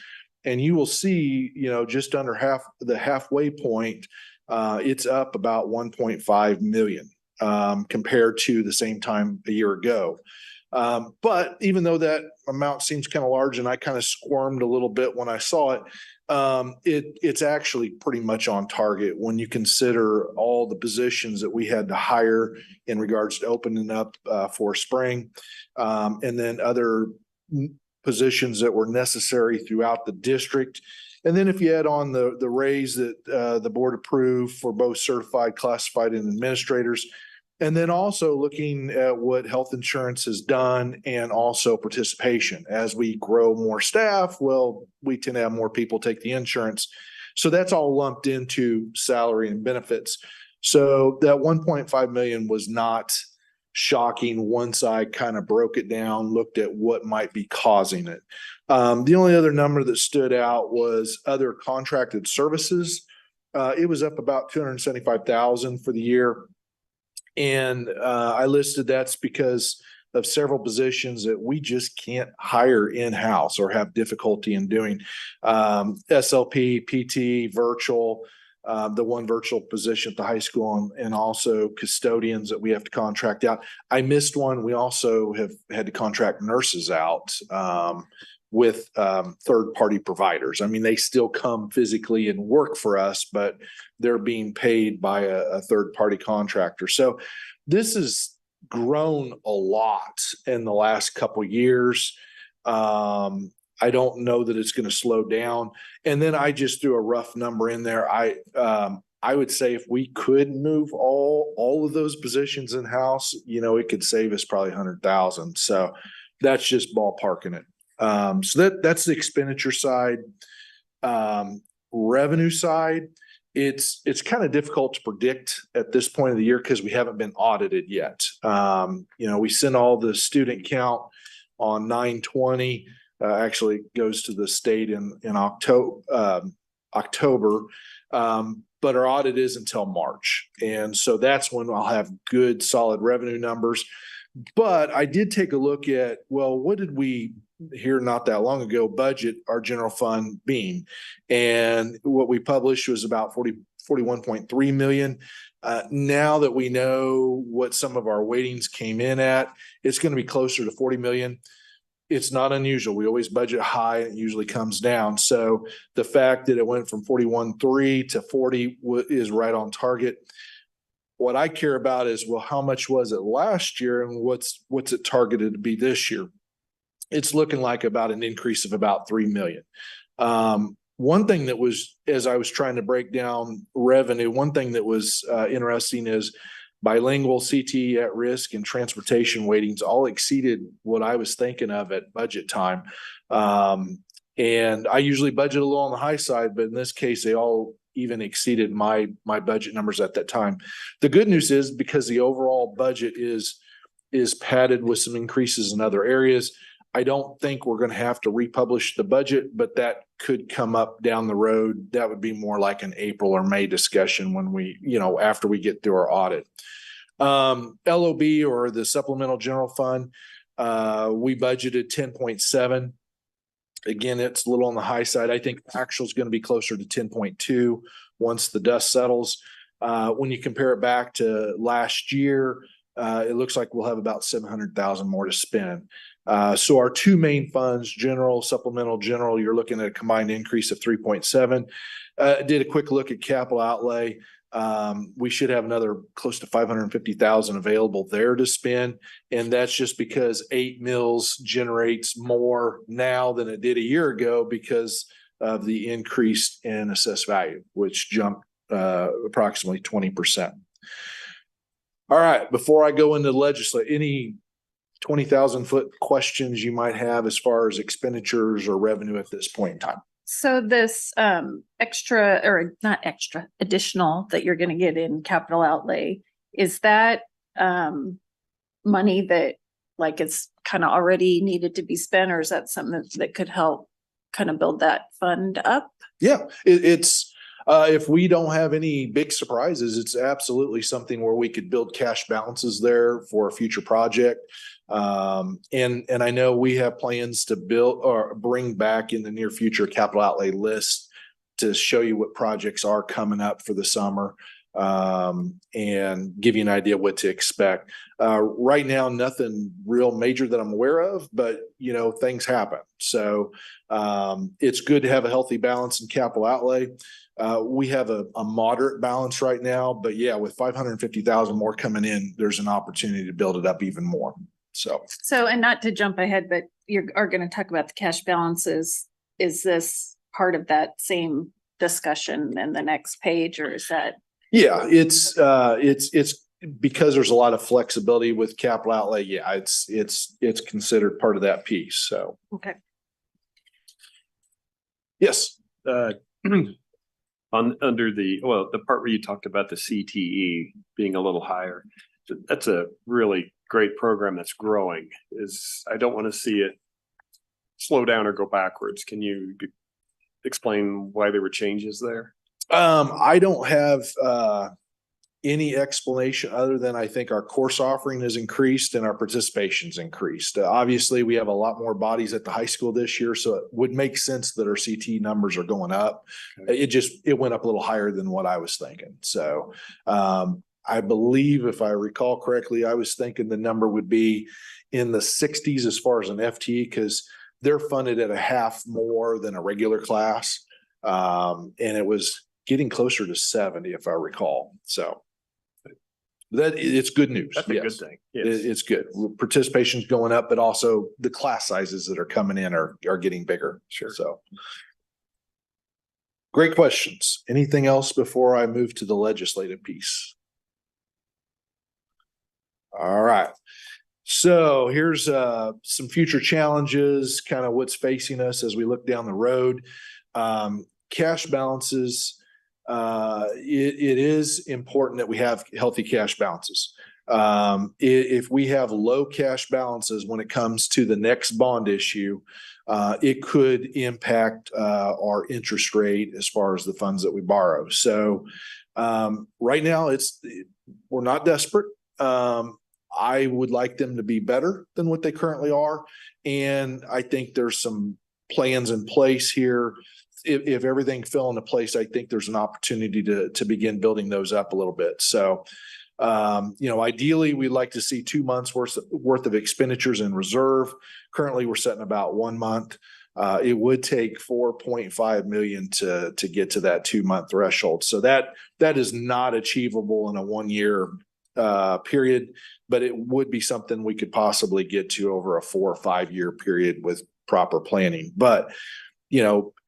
And you will see, just under the halfway point, it's up about 1.5 million compared to the same time a year ago. But even though that amount seems kind of large and I kind of squirmed a little bit when I saw it, it's actually pretty much on target when you consider all the positions that we had to hire in regards to opening up for spring, and then other positions that were necessary throughout the district. And then if you add on the raise that the board approved for both certified, classified, and administrators, and then also looking at what health insurance has done and also participation. As we grow more staff, well, we tend to have more people take the insurance. So that's all lumped into salary and benefits. So that 1.5 million was not shocking once I kind of broke it down, looked at what might be causing it. The only other number that stood out was other contracted services. It was up about 275,000 for the year. And I listed that's because of several positions that we just can't hire in-house or have difficulty in doing. SLP, PT, virtual, the one virtual position at the high school, and also custodians that we have to contract out. I missed one. We also have had to contract nurses out with third-party providers. I mean, they still come physically and work for us, but they're being paid by a third-party contractor. So this has grown a lot in the last couple of years. I don't know that it's going to slow down. And then I just threw a rough number in there. I would say if we could move all of those positions in-house, it could save us probably 100,000. So that's just ballparking it. So that's the expenditure side. Revenue side, it's kind of difficult to predict at this point of the year because we haven't been audited yet. We send all the student count on 9/20. Actually goes to the state in October, but our audit is until March. And so that's when I'll have good solid revenue numbers. But I did take a look at, well, what did we here not that long ago budget our general fund being? And what we published was about 41.3 million. Now that we know what some of our weightings came in at, it's going to be closer to 40 million. It's not unusual. We always budget high and it usually comes down. So the fact that it went from 41.3 to 40 is right on target. What I care about is, well, how much was it last year and what's it targeted to be this year? It's looking like about an increase of about 3 million. One thing that was, as I was trying to break down revenue, one thing that was interesting is bilingual, CTE at risk, and transportation weightings all exceeded what I was thinking of at budget time. And I usually budget a little on the high side, but in this case, they all even exceeded my budget numbers at that time. The good news is because the overall budget is is padded with some increases in other areas. I don't think we're going to have to republish the budget, but that could come up down the road. That would be more like an April or May discussion when we, after we get through our audit. LOB, or the Supplemental General Fund, we budgeted 10.7. Again, it's a little on the high side. I think actual is going to be closer to 10.2 once the dust settles. When you compare it back to last year, it looks like we'll have about 700,000 more to spend. So our two main funds, general, supplemental general, you're looking at a combined increase of 3.7. Did a quick look at capital outlay. We should have another close to 550,000 available there to spend. And that's just because 8 mills generates more now than it did a year ago because of the increase in assessed value, which jumped approximately 20%. All right, before I go into legislate, any 20,000-foot questions you might have as far as expenditures or revenue at this point in time?
So this extra, or not extra, additional that you're going to get in capital outlay, is that money that like it's kind of already needed to be spent, or is that something that could help kind of build that fund up?
Yeah, it's if we don't have any big surprises, it's absolutely something where we could build cash balances there for a future project. And I know we have plans to build or bring back in the near future capital outlay list to show you what projects are coming up for the summer, and give you an idea what to expect. Right now, nothing real major that I'm aware of, but things happen. So it's good to have a healthy balance in capital outlay. We have a moderate balance right now, but yeah, with 550,000 more coming in, there's an opportunity to build it up even more. So,
and not to jump ahead, but you are going to talk about the cash balances. Is this part of that same discussion in the next page, or is that?
Yeah, it's because there's a lot of flexibility with capital outlay. Yeah, it's considered part of that piece. So,
okay.
Yes.
Under the part where you talked about the CTE being a little higher, that's a really great program that's growing. I don't want to see it slow down or go backwards. Can you explain why there were changes there?
I don't have any explanation other than I think our course offering has increased and our participation's increased. Obviously, we have a lot more bodies at the high school this year, so it would make sense that our CT numbers are going up. Okay. It went up a little higher than what I was thinking. So I believe, if I recall correctly, I was thinking the number would be in the 60s as far as an FTE, because they're funded at a half more than a regular class. And it was getting closer to 70, if I recall. So it's good news.
That's a good thing. Yes.
It's good. Participation's going up, but also the class sizes that are coming in are getting bigger.
Sure.
So great questions. Anything else before I move to the legislative piece? All right. So here's some future challenges, kind of what's facing us as we look down the road. Cash balances. It is important that we have healthy cash balances. If we have low cash balances when it comes to the next bond issue, it could impact our interest rate as far as the funds that we borrow. So right now, we're not desperate. I would like them to be better than what they currently are. And I think there's some plans in place here. If everything fell into place, I think there's an opportunity to begin building those up a little bit. So, ideally, we'd like to see 2 months worth of expenditures in reserve. Currently, we're setting about 1 month. It would take 4.5 million to get to that 2-month threshold. So that is not achievable in a 1-year period, but it would be something we could possibly get to over a 4 or 5 year period with proper planning. But,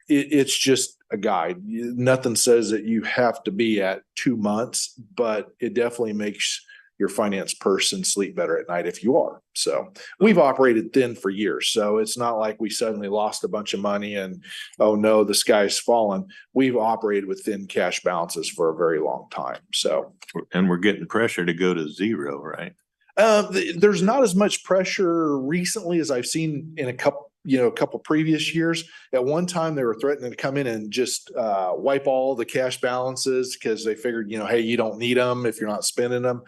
it's just a guide. Nothing says that you have to be at 2 months, but it definitely makes your finance person sleep better at night if you are. So we've operated thin for years. So it's not like we suddenly lost a bunch of money and, oh no, the sky's fallen. We've operated with thin cash balances for a very long time. So,
and we're getting pressure to go to zero, right?
There's not as much pressure recently as I've seen in a couple previous years. At one time, they were threatening to come in and just wipe all the cash balances because they figured, hey, you don't need them if you're not spending them.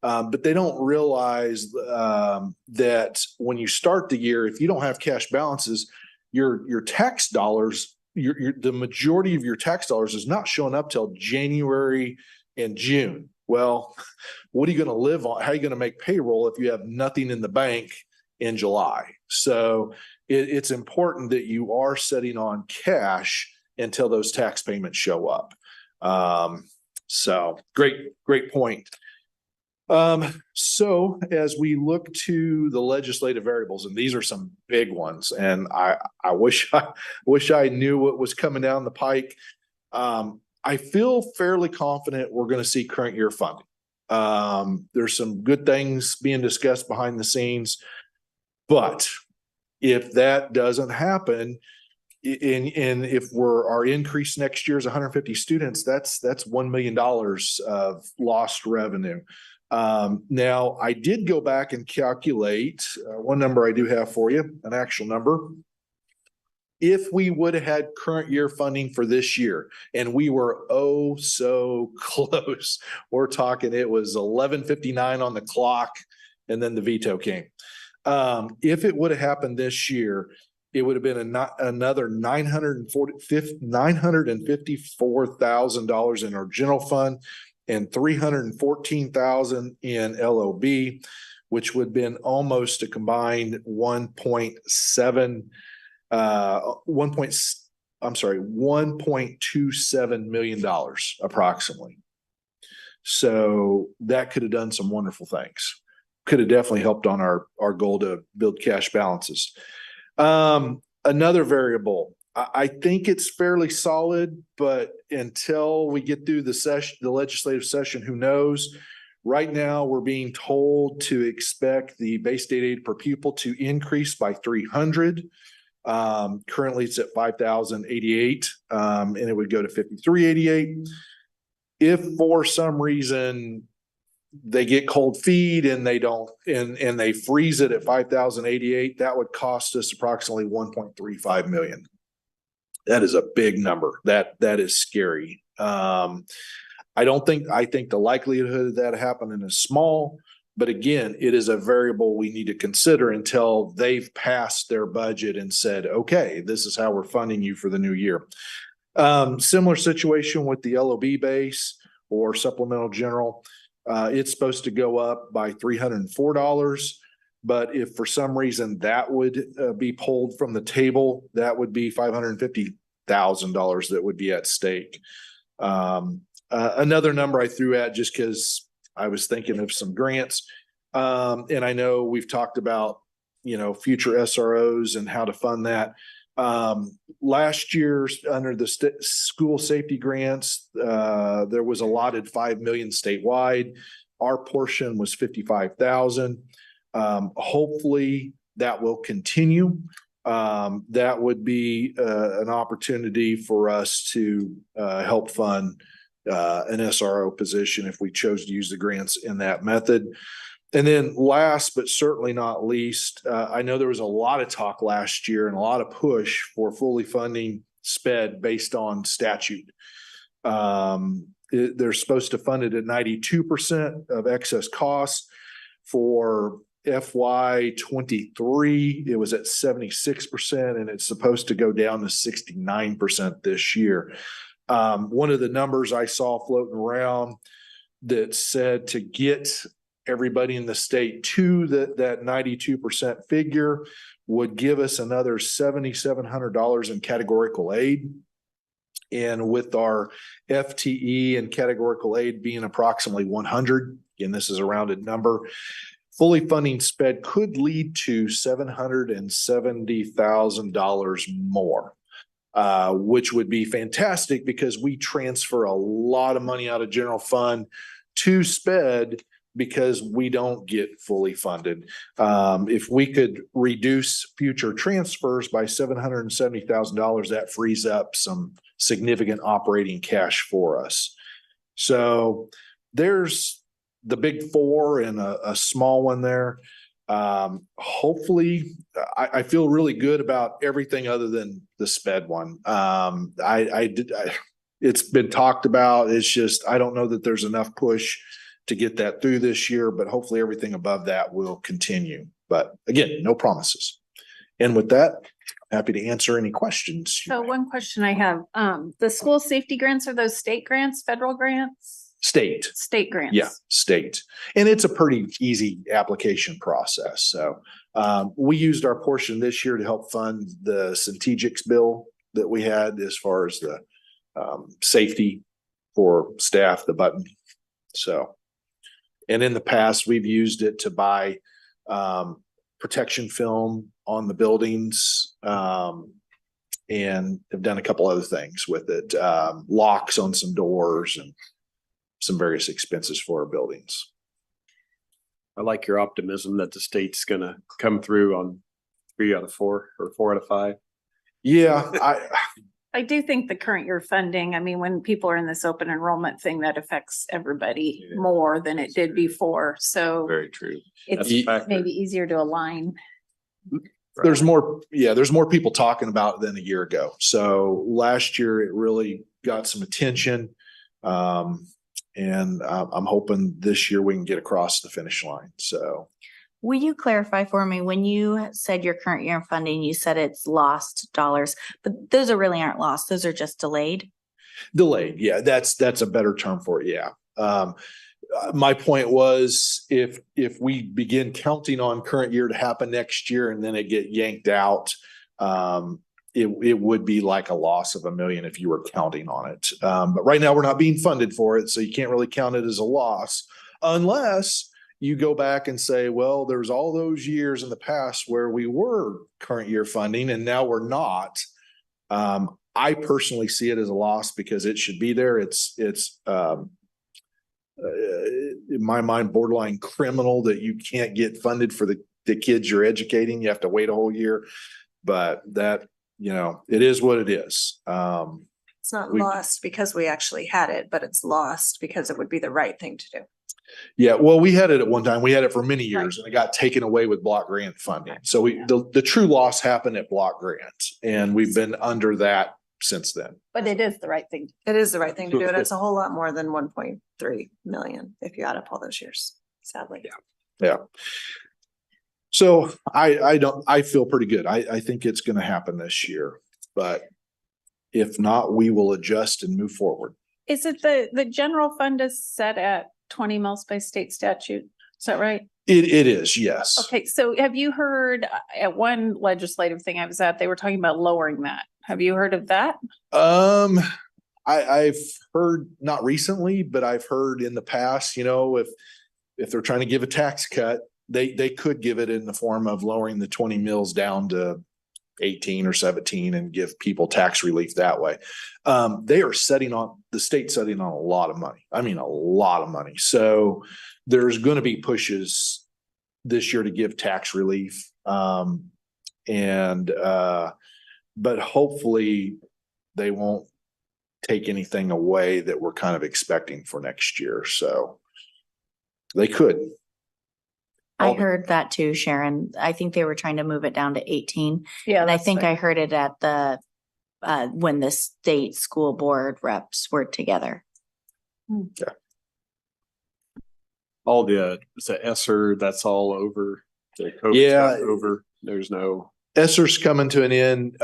But they don't realize that when you start the year, if you don't have cash balances, your tax dollars, the majority of your tax dollars is not showing up till January and June. Well, what are you going to live on? How are you going to make payroll if you have nothing in the bank in July? So it's important that you are sitting on cash until those tax payments show up. So great point. So as we look to the legislative variables, and these are some big ones, and I wish I knew what was coming down the pike. I feel fairly confident we're going to see current year funding. There's some good things being discussed behind the scenes, but if that doesn't happen, and if our increase next year is 150 students, that's $1 million of lost revenue. Now I did go back and calculate one number I do have for you, an actual number. If we would have had current year funding for this year, and we were so close, we're talking it was 11:59 on the clock, and then the veto came. If it would have happened this year, it would have been another $954,000 in our general fund and $314,000 in LOB, which would have been almost a combined $1.27 million approximately. So that could have done some wonderful things. Could have definitely helped on our goal to build cash balances. Another variable, I think it's fairly solid, but until we get through the legislative session, who knows? Right now, we're being told to expect the base state aid per pupil to increase by 300. Currently it's at 5,088, and it would go to 5,388. If for some reason they get cold feet and they don't, and they freeze it at 5,088, that would cost us approximately 1.35 million. That is a big number. That is scary. I think the likelihood of that happening is small, but again, it is a variable we need to consider until they've passed their budget and said, okay, this is how we're funding you for the new year. Similar situation with the LOB base or supplemental general. It's supposed to go up by $304. But if for some reason that would be pulled from the table, that would be $550,000 that would be at stake. Another number I threw at just because I was thinking of some grants. And I know we've talked about, future SROs and how to fund that. Last year under the school safety grants, there was allotted 5 million statewide. Our portion was 55,000. Hopefully that will continue. That would be an opportunity for us to help fund an SRO position if we chose to use the grants in that method. And then last, but certainly not least, I know there was a lot of talk last year and a lot of push for fully funding SPED based on statute. They're supposed to fund it at 92% of excess costs. For FY23, it was at 76%, and it's supposed to go down to 69% this year. One of the numbers I saw floating around that said to get everybody in the state to that 92% figure would give us another $7,700 in categorical aid. And with our FTE and categorical aid being approximately 100, again, this is a rounded number, fully funding SPED could lead to $770,000 more. Which would be fantastic because we transfer a lot of money out of general fund to SPED because we don't get fully funded. If we could reduce future transfers by $770,000, that frees up some significant operating cash for us. So there's the big four and a small one there. Hopefully, I feel really good about everything other than the sped one. It's been talked about. It's just, I don't know that there's enough push to get that through this year, but hopefully everything above that will continue. But again, no promises. And with that, happy to answer any questions.
So one question I have, the school safety grants, are those state grants, federal grants? State grants.
Yeah, state. And it's a pretty easy application process. So we used our portion this year to help fund the Centegix bill that we had as far as the safety for staff, the button. So, and in the past, we've used it to buy protection film on the buildings and have done a couple other things with it, locks on some doors and some various expenses for our buildings.
I like your optimism that the state's gonna come through on 3 out of 4 or 4 out of 5.
Yeah,
I do think the current year funding, I mean, when people are in this open enrollment thing, that affects everybody more than it did before. So
Very true.
it's maybe easier to align.
there's more people talking about it than a year ago. So last year it really got some attention. And I'm hoping this year we can get across the finish line. So
will you clarify for me, when you said your current year funding, you said it's lost dollars, but those are really aren't lost. Those are just delayed.
Delayed. Yeah, that's a better term for it. Yeah. My point was if we begin counting on current year to happen next year and then it get yanked out, it would be like a loss of $1 million if you were counting on it. But right now we're not being funded for it. So you can't really count it as a loss unless you go back and say, well, there's all those years in the past where we were current year funding and now we're not. I personally see it as a loss because it should be there. It's in my mind, borderline criminal that you can't get funded for the kids you're educating. You have to wait a whole year, but that, it is what it is.
It's not lost because we actually had it, but it's lost because it would be the right thing to do.
Yeah, well, we had it at one time. We had it for many years and it got taken away with block grant funding. So the true loss happened at block grant and we've been under that since then.
But it is the right thing.
It is the right thing to do. And it's a whole lot more than 1.3 million if you add up all those years, sadly.
Yeah. So I feel pretty good. I think it's going to happen this year, but if not, we will adjust and move forward.
Is it the general fund is set at 20 mils by state statute? Is that right?
It is, yes.
Okay, so have you heard at one legislative thing I was at, they were talking about lowering that. Have you heard of that?
I've heard, not recently, but I've heard in the past, if they're trying to give a tax cut, they could give it in the form of lowering the 20 mils down to 18 or 17 and give people tax relief that way. They are the state setting on a lot of money. I mean, a lot of money. So there's going to be pushes this year to give tax relief. But hopefully they won't take anything away that we're kind of expecting for next year. So they could.
I heard that too, Sharon. I think they were trying to move it down to 18.
Yeah.
And I think I heard it at the, when the state school board reps were together.
Yeah.
All the ESSER, that's all over. The COVID's over. There's no.
ESSER's coming to an end.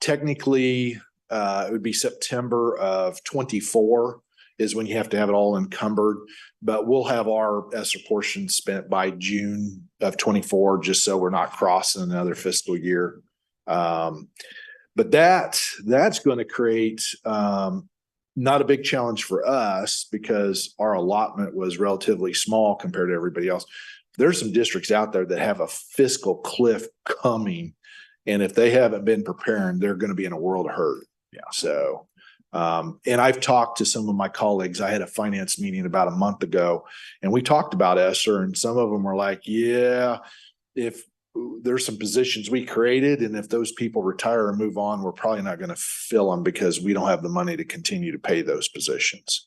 Technically, it would be September of 24 is when you have to have it all encumbered, but we'll have our ESSER portion spent by June of 24, just so we're not crossing another fiscal year. But that's going to create not a big challenge for us because our allotment was relatively small compared to everybody else. There's some districts out there that have a fiscal cliff coming. And if they haven't been preparing, they're going to be in a world of hurt. Yeah. So, and I've talked to some of my colleagues. I had a finance meeting about a month ago and we talked about ESSER and some of them were like, yeah, if there's some positions we created and if those people retire or move on, we're probably not going to fill them because we don't have the money to continue to pay those positions.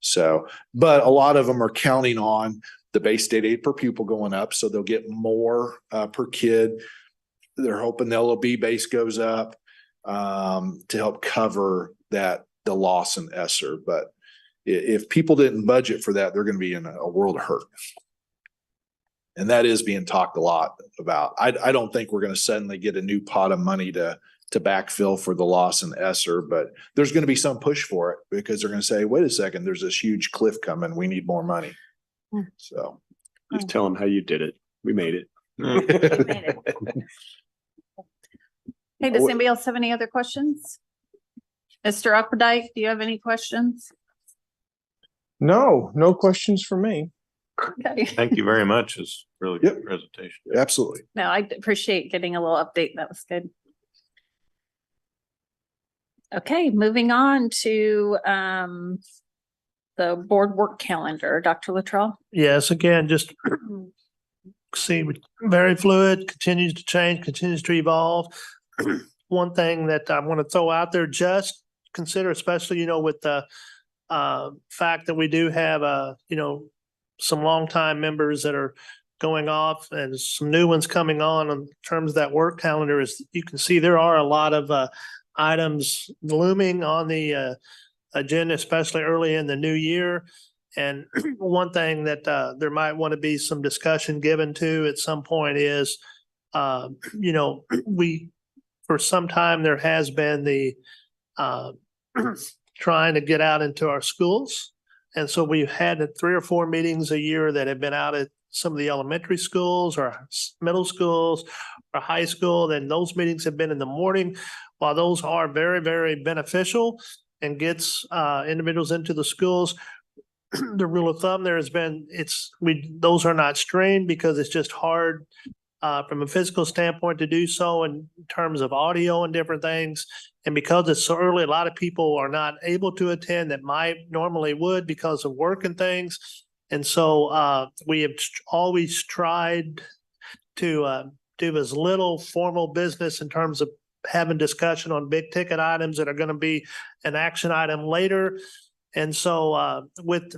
So, but a lot of them are counting on the base state aid per pupil going up, so they'll get more per kid. They're hoping the LOB base goes up to help cover the loss in ESSER. But if people didn't budget for that, they're going to be in a world of hurt. And that is being talked a lot about. I don't think we're going to suddenly get a new pot of money to backfill for the loss in ESSER, but there's going to be some push for it because they're going to say, wait a second, there's this huge cliff coming. We need more money. So
Just tell them how you did it. We made it.
Hey, does anybody else have any other questions? Mr. Updike, do you have any questions?
No questions for me.
Okay.
Thank you very much. It's really good presentation.
Absolutely.
No, I appreciate getting a little update. That was good. Okay, moving on to the board work calendar. Dr. Luttrell?
Yes, again, just see, very fluid, continues to change, continues to evolve. One thing that I want to throw out there, just consider, especially, with the fact that we do have, some longtime members that are going off and some new ones coming on in terms of that work calendar. Is you can see there are a lot of items looming on the agenda, especially early in the new year. And one thing that there might want to be some discussion given to at some point is, we, for some time, there has been the trying to get out into our schools. And so we've had 3 or 4 meetings a year that have been out at some of the elementary schools or middle schools or high school. And those meetings have been in the morning. While those are very, very beneficial and gets individuals into the schools, the rule of thumb there has been those are not strained because it's just hard from a physical standpoint to do so in terms of audio and different things. And because it's so early, a lot of people are not able to attend that might normally would because of work and things. And so we have always tried to do as little formal business in terms of having discussion on big ticket items that are going to be an action item later. And so I'm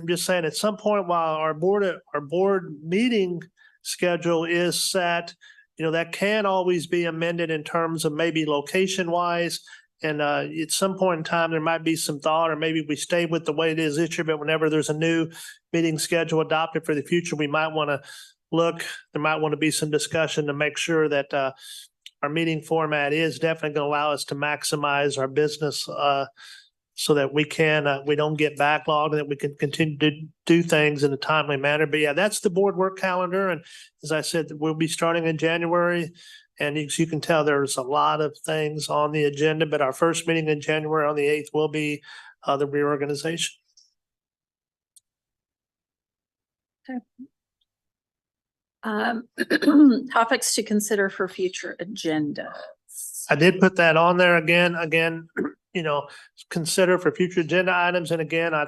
just saying at some point while our board meeting schedule is set, that can always be amended in terms of maybe location wise. And at some point in time, there might be some thought, or maybe we stay with the way it is this year, but whenever there's a new meeting schedule adopted for the future, we might want to there might want to be some discussion to make sure that our meeting format is definitely going to allow us to maximize our business so that we don't get backlogged and that we can continue to do things in a timely manner. But yeah, that's the board work calendar. And as I said, we'll be starting in January. And as you can tell, there's a lot of things on the agenda, but our first meeting in January on the 8th will be the reorganization.
Okay. Topics to consider for future agendas.
I did put that on there again, consider for future agenda items. And again, I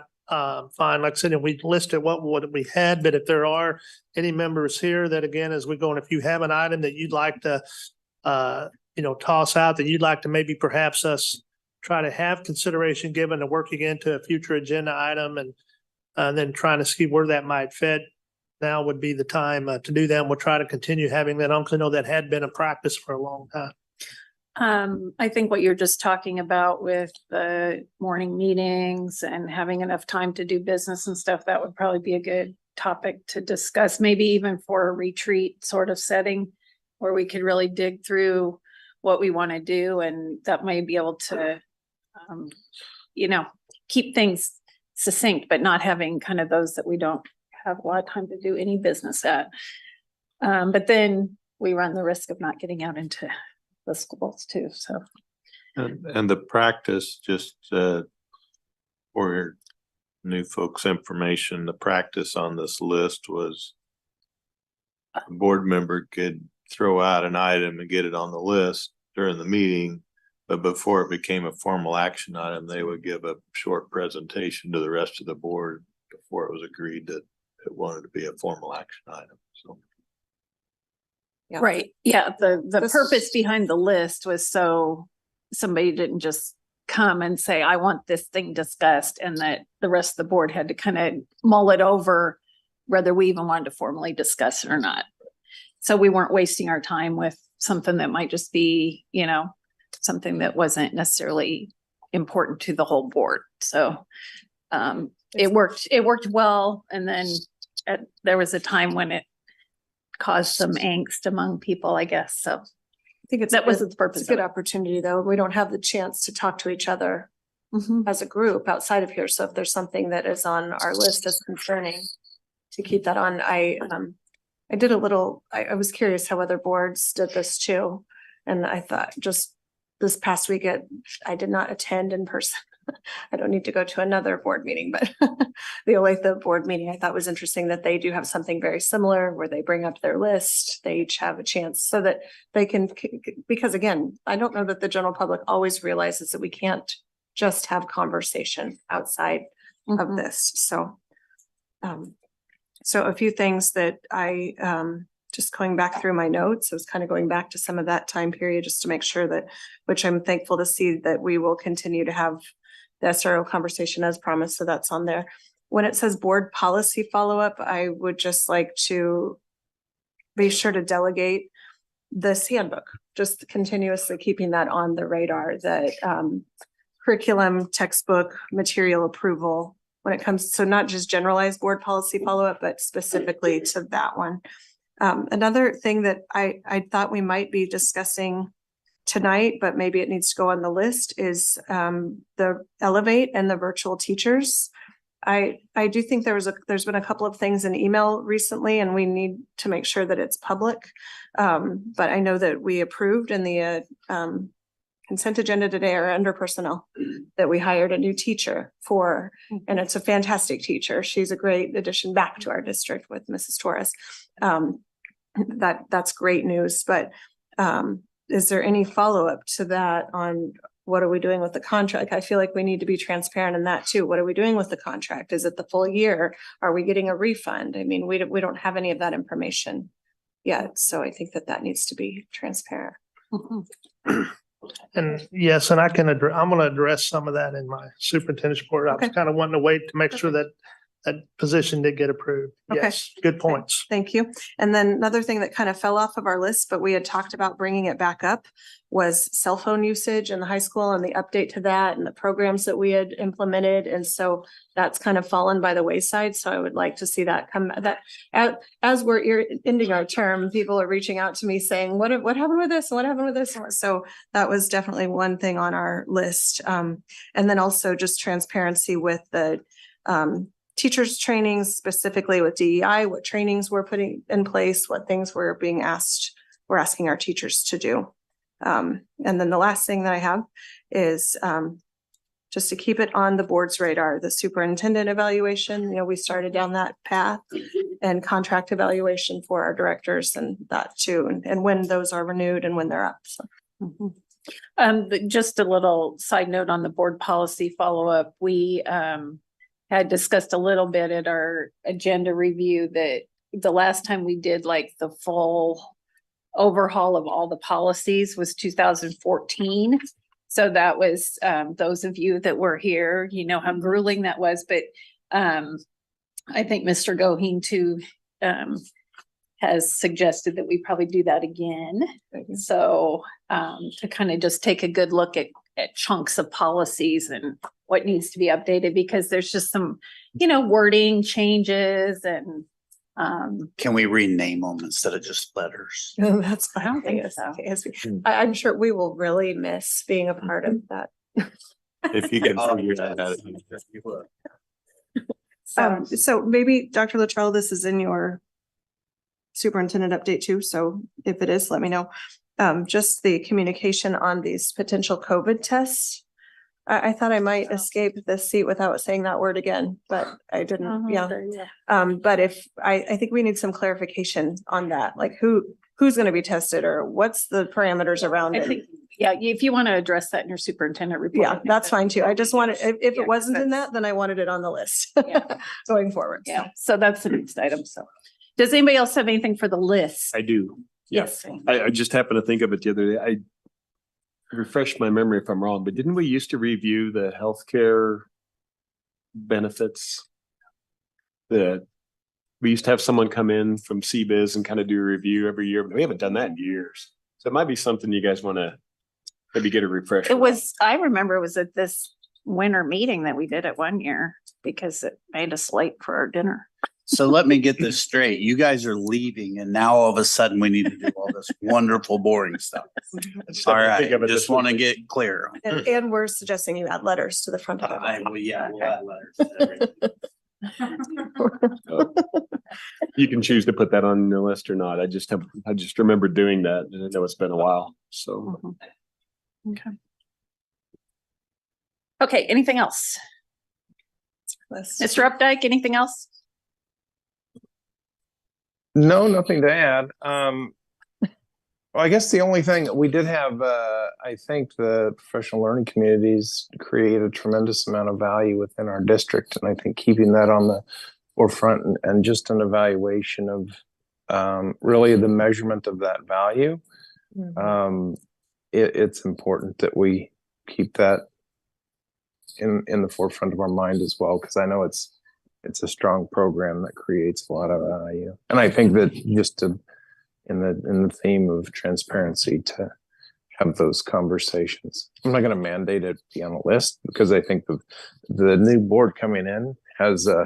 find, like I said, we listed what we had, but if there are any members here that, again, as we go, and if you have an item that you'd like to, toss out that you'd like to maybe perhaps us try to have consideration given to working into a future agenda item and then trying to see where that might fit, now would be the time to do that. And we'll try to continue having that on because I know that had been a practice for a long time.
I think what you're just talking about with the morning meetings and having enough time to do business and stuff, that would probably be a good topic to discuss, maybe even for a retreat sort of setting where we could really dig through what we want to do. And that may be able to, keep things succinct, but not having kind of those that we don't have a lot of time to do any business at. But then we run the risk of not getting out into the schools too. So,
and the practice, just for your new folks' information, the practice on this list was a board member could throw out an item and get it on the list during the meeting, but before it became a formal action item, they would give a short presentation to the rest of the board before it was agreed that it wanted to be a formal action item. So.
Yeah.
Right. Yeah. The purpose behind the list was so somebody didn't just come and say, I want this thing discussed, and that the rest of the board had to kind of mull it over whether we even wanted to formally discuss it or not. So we weren't wasting our time with something that might just be, you know, something that wasn't necessarily important to the whole board. So it worked well. And then there was a time when it caused some angst among people, I guess. So
I think
that was its purpose.
It's a good opportunity, though. We don't have the chance to talk to each other as a group outside of here. So if there's something that is on our list that's concerning, to keep that on. I did a little, I was curious how other boards did this too. And I thought just this past week, I did not attend in person. I don't need to go to another board meeting, but the Olathe board meeting, I thought was interesting that they do have something very similar where they bring up their list. They each have a chance so that they can, because again, I don't know that the general public always realizes that we can't just have conversation outside of this. So, so a few things that I, just going back through my notes, I was kind of going back to some of that time period just to make sure that, which I'm thankful to see that we will continue to have the SRO conversation as promised. So that's on there. When it says board policy follow-up, I would just like to be sure to delegate this handbook, just continuously keeping that on the radar, that curriculum, textbook, material approval, when it comes to not just generalized board policy follow-up, but specifically to that one. Another thing that I thought we might be discussing tonight, but maybe it needs to go on the list, is the Elevate and the virtual teachers. I do think there's been a couple of things in email recently, and we need to make sure that it's public. But I know that we approved in the consent agenda today, or under personnel, that we hired a new teacher for, and it's a fantastic teacher. She's a great addition back to our district with Mrs. Torres. That's great news, but is there any follow-up to that on what are we doing with the contract? I feel like we need to be transparent in that too. What are we doing with the contract? Is it the full year? Are we getting a refund? I mean, we don't have any of that information yet. So I think that needs to be transparent.
And yes, and I'm going to address some of that in my superintendent's report. I was kind of wanting to wait to make sure that that position did get approved.
Okay.
Yes, good points.
Thank you. And then another thing that kind of fell off of our list, but we had talked about bringing it back up, was cell phone usage in the high school and the update to that and the programs that we had implemented. And so that's kind of fallen by the wayside. So I would like to see that come, that as we're ending our term, people are reaching out to me saying, what happened with this? What happened with this? So that was definitely one thing on our list. And then also just transparency with the teachers trainings, specifically with DEI, what trainings we're putting in place, what things we're asking our teachers to do. And then the last thing that I have is just to keep it on the board's radar, the superintendent evaluation. You know, we started down that path, and contract evaluation for our directors and that too, and when those are renewed and when they're up. So.
Just a little side note on the board policy follow-up. We had discussed a little bit at our agenda review that the last time we did like the full overhaul of all the policies was 2014. So that was those of you that were here, you know how grueling that was. But I think Mr. Goheen too has suggested that we probably do that again. So to kind of just take a good look at chunks of policies and what needs to be updated, because there's just some, you know, wording changes and
can we rename them instead of just letters?
No, that's fine. I don't think so. I'm sure we will really miss being a part of that.
If you can figure that out.
So maybe Dr. Luttrell, this is in your superintendent update too. So if it is, let me know. Just the communication on these potential COVID tests. I thought I might escape this seat without saying that word again, but I didn't. But if I think we need some clarification on that, like who's going to be tested or what's the parameters around it.
If you want to address that in your superintendent report.
Yeah, that's fine too. I just wanted, if it wasn't in that, then I wanted it on the list going forward.
Yeah, so that's the next item. So does anybody else have anything for the list?
I do.
Yes.
I just happened to think of it the other day. refresh my memory if I'm wrong, but didn't we used to review the healthcare benefits? That we used to have someone come in from CBiz and kind of do a review every year, but we haven't done that in years. So it might be something you guys want to maybe get a refresher.
It was, I remember it was at this winter meeting that we did it one year because it made us late for our dinner.
So let me get this straight. You guys are leaving and now all of a sudden we need to do all this wonderful, boring stuff. All right, just want to get clear.
And we're suggesting you add letters to the front of it.
Well, yeah, we'll add letters.
You can choose to put that on the list or not. I just remember doing that, and I know it's been a while. So,
Okay. Okay, anything else? Mr. Updike, anything else?
No, nothing to add. Well, I guess the only thing we did have, I think the professional learning communities create a tremendous amount of value within our district. And I think keeping that on the forefront and just an evaluation of really the measurement of that value. It's important that we keep that in the forefront of our mind as well, because I know it's a strong program that creates a lot of value. And I think that just to in the theme of transparency, to have those conversations. I'm not going to mandate it be on a list because I think the new board coming in has a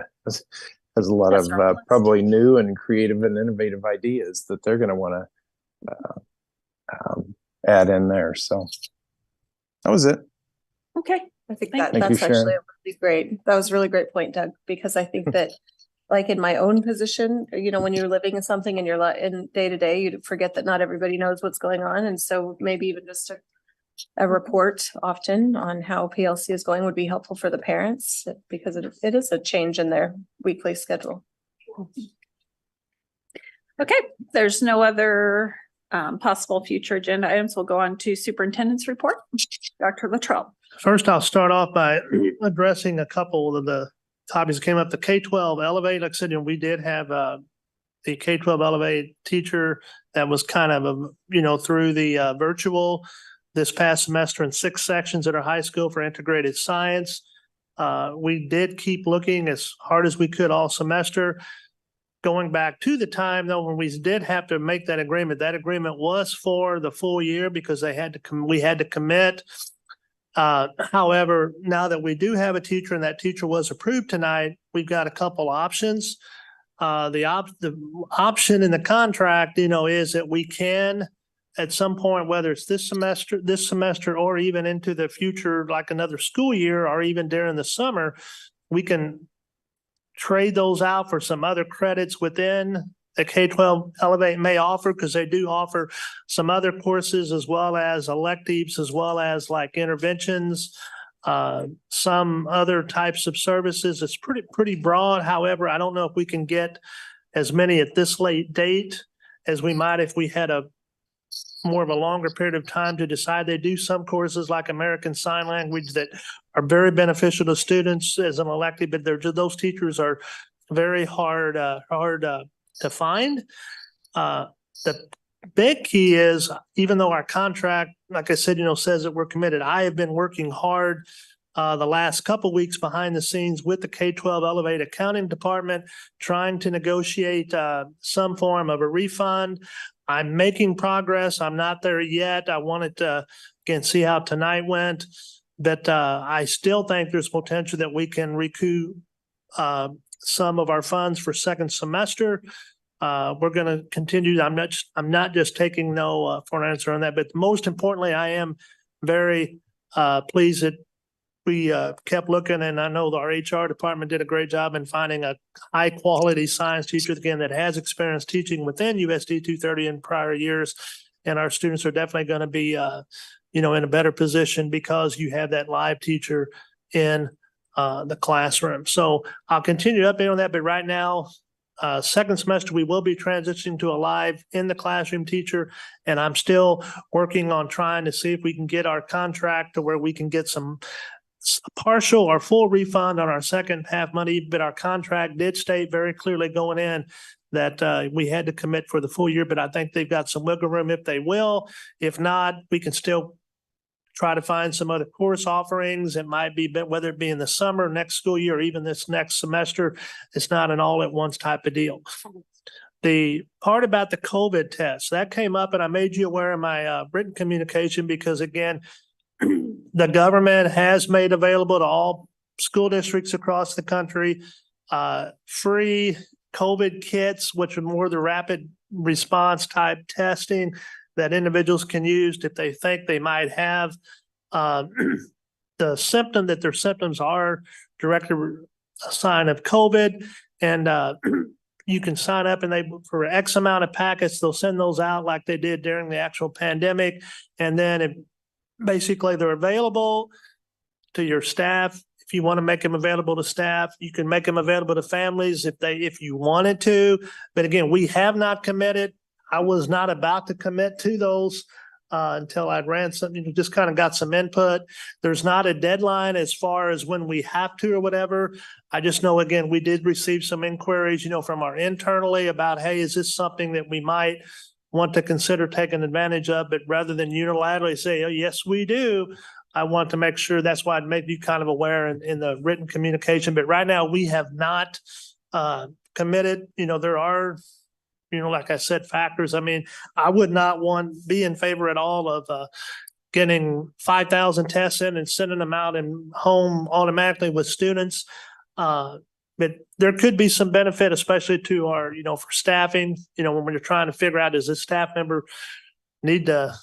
lot of probably new and creative and innovative ideas that they're going to want to add in there. So that was it.
Okay.
I think
Thank
that's
you, Sharon.
actually a really great, that was a really great point, Doug, because I think that like in my own position, you know, when you're living in something and you're in day to day, you forget that not everybody knows what's going on. And so maybe even just a report often on how PLC is going would be helpful for the parents because it is a change in their weekly schedule.
Okay, there's no other possible future agenda items. We'll go on to superintendent's report. Dr. Luttrell.
First, I'll start off by addressing a couple of the topics that came up. The K-12 Elevate, like I said, we did have the K-12 Elevate teacher that was kind of, through the virtual this past semester in 6 sections at our high school for integrated science. We did keep looking as hard as we could all semester. Going back to the time, though, when we did have to make that agreement was for the full year because we had to commit. However, now that we do have a teacher and that teacher was approved tonight, we've got a couple options. The option in the contract, is that we can at some point, whether it's this semester or even into the future, like another school year or even during the summer, we can trade those out for some other credits within the K-12 Elevate may offer, because they do offer some other courses as well as electives, as well as like interventions, some other types of services. It's pretty broad. However, I don't know if we can get as many at this late date as we might if we had more of a longer period of time to decide. They do some courses like American Sign Language that are very beneficial to students as an elective, but those teachers are very hard to find. The big key is, even though our contract, like I said, says that we're committed, I have been working hard the last couple weeks behind the scenes with the K-12 Elevate accounting department, trying to negotiate some form of a refund. I'm making progress. I'm not there yet. I wanted to, again, see how tonight went, but I still think there's potential that we can recoup some of our funds for second semester. We're going to continue. I'm not just taking no for an answer on that, but most importantly, I am very pleased that we kept looking, and I know our HR department did a great job in finding a high quality science teacher, again, that has experience teaching within USD230 in prior years. And our students are definitely going to be, in a better position because you have that live teacher in the classroom. So I'll continue to update on that, but right now, second semester, we will be transitioning to a live in the classroom teacher. And I'm still working on trying to see if we can get our contract to where we can get some partial or full refund on our second half money. But our contract did state very clearly going in that we had to commit for the full year. But I think they've got some wiggle room if they will. If not, we can still try to find some other course offerings. It might be, but whether it be in the summer, next school year, or even this next semester, it's not an all at once type of deal. The part about the COVID test that came up, and I made you aware of my written communication because again, the government has made available to all school districts across the country free COVID kits, which are more the rapid response type testing that individuals can use if they think they might have the symptom, that their symptoms are directly a sign of COVID. And you can sign up and for X amount of packets, they'll send those out like they did during the actual pandemic. And then basically they're available to your staff. If you want to make them available to staff, you can make them available to families if you wanted to. But again, we have not committed. I was not about to commit to those until I'd ran something, just kind of got some input. There's not a deadline as far as when we have to or whatever. I just know, again, we did receive some inquiries, from our internally about, hey, is this something that we might want to consider taking advantage of? But rather than unilaterally say, oh, yes, we do, I want to make sure. That's why I'd make you kind of aware in the written communication. But right now we have not committed. There are, like I said, factors. I mean, I would not be in favor at all of getting 5,000 tests in and sending them out and home automatically with students. But there could be some benefit, especially to our, for staffing, when we're trying to figure out, does this staff member need to,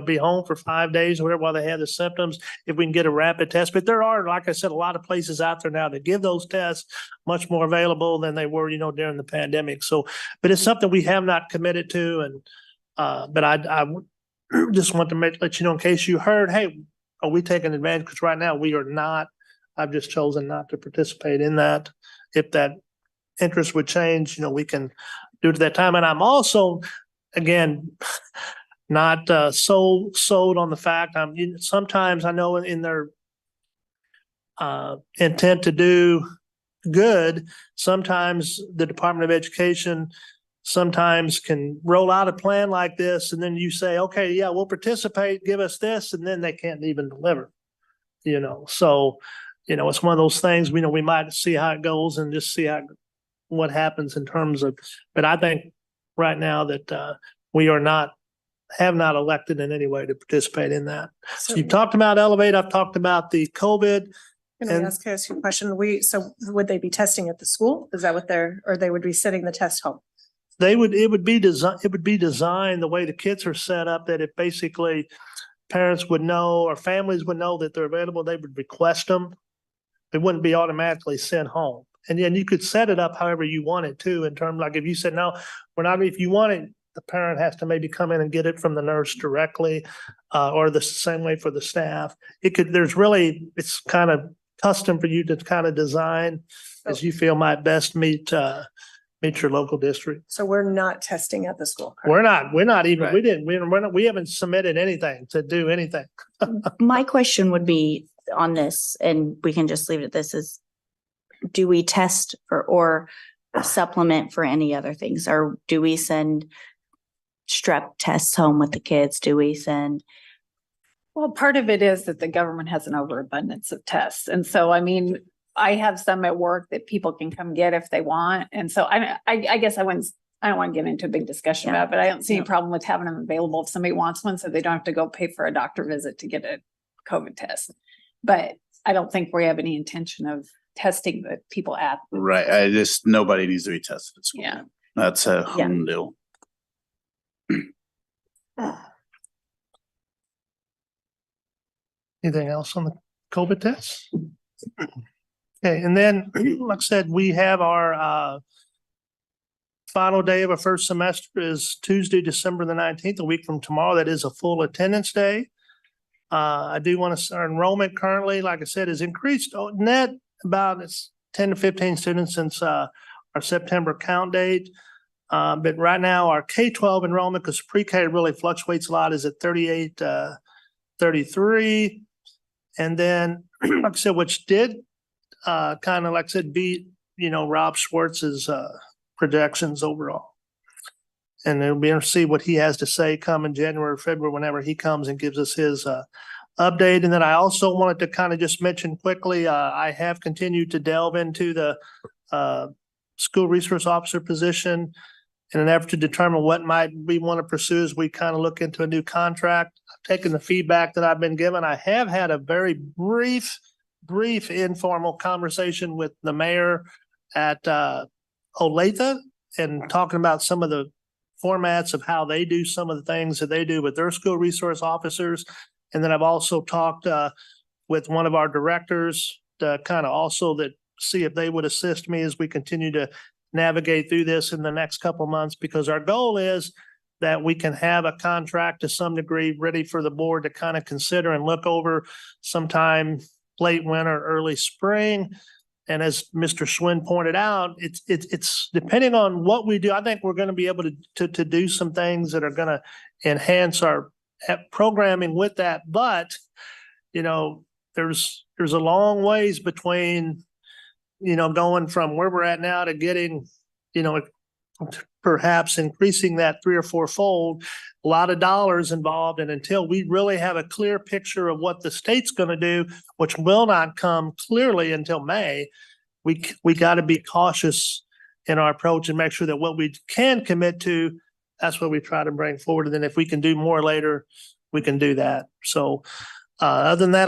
be home for 5 days or whatever while they have the symptoms, if we can get a rapid test. But there are, like I said, a lot of places out there now that give those tests much more available than they were, during the pandemic. So, but it's something we have not committed to. And, but I just want to let you know in case you heard, hey, are we taking advantage? Because right now we are not. I've just chosen not to participate in that. If that interest would change, we can do it at that time. And I'm also, again, not sold on the fact. Sometimes I know in their intent to do good, sometimes the Department of Education sometimes can roll out a plan like this, and then you say, okay, yeah, we'll participate, give us this, and then they can't even deliver. So it's one of those things. We might see how it goes and just see what happens in terms of. But I think right now that we have not elected in any way to participate in that. So you've talked about Elevate. I've talked about the COVID.
Can I ask you a question? So would they be testing at the school? Is that what or they would be sending the test home?
It would be designed the way the kits are set up, that if basically parents would know or families would know that they're available, they would request them. It wouldn't be automatically sent home. And then you could set it up however you want it to, in terms like if you said, no, we're not, if you want it, the parent has to maybe come in and get it from the nurse directly, or the same way for the staff. It's kind of custom for you to kind of design as you feel might best meet your local district.
So we're not testing at the school.
Correct? We're not even,
Right.
we haven't submitted anything to do anything.
My question would be on this, and we can just leave it at this, is do we test or supplement for any other things? Or do we send strep tests home with the kids? Do we send?
Well, part of it is that the government has an overabundance of tests. And so, I mean, I have some at work that people can come get if they want. And so I guess I don't want to get into a big discussion about it, but I don't see any problem with having them available if somebody wants one, so they don't have to go pay for a doctor visit to get a COVID test. But I don't think we have any intention of testing the people at.
Right. Nobody needs to be tested at school.
Yeah.
That's a home deal.
Anything else on the COVID tests? Okay, and then, like I said, we have our final day of our first semester is Tuesday, December the 19th, a week from tomorrow. That is a full attendance day. I do want to, our enrollment currently, like I said, is increased net about 10 to 15 students since our September count date. But right now our K-12 enrollment, because pre-K really fluctuates a lot, is at 38, 33. And then, like I said, which did kind of, like I said, beat, Rob Schwartz's projections overall. And it'll be interesting to see what he has to say come in January or February, whenever he comes and gives us his update. And then I also wanted to kind of just mention quickly, I have continued to delve into the school resource officer position in an effort to determine what might we want to pursue as we kind of look into a new contract. I've taken the feedback that I've been given. I have had a very brief informal conversation with the mayor at Olathe and talking about some of the formats of how they do some of the things that they do with their school resource officers. And then I've also talked with one of our directors to kind of also that see if they would assist me as we continue to navigate through this in the next couple of months, because our goal is that we can have a contract to some degree ready for the board to kind of consider and look over sometime late winter, early spring. And as Mr. Schwinn pointed out, it's depending on what we do. I think we're going to be able to do some things that are going to enhance our programming with that. But, you know, there's a long ways between, you know, going from where we're at now to getting, you know, perhaps increasing that 3 or 4 fold, a lot of dollars involved. And until we really have a clear picture of what the state's going to do, which will not come clearly until May, we got to be cautious in our approach and make sure that what we can commit to, that's what we try to bring forward. And then if we can do more later, we can do that. So other than that,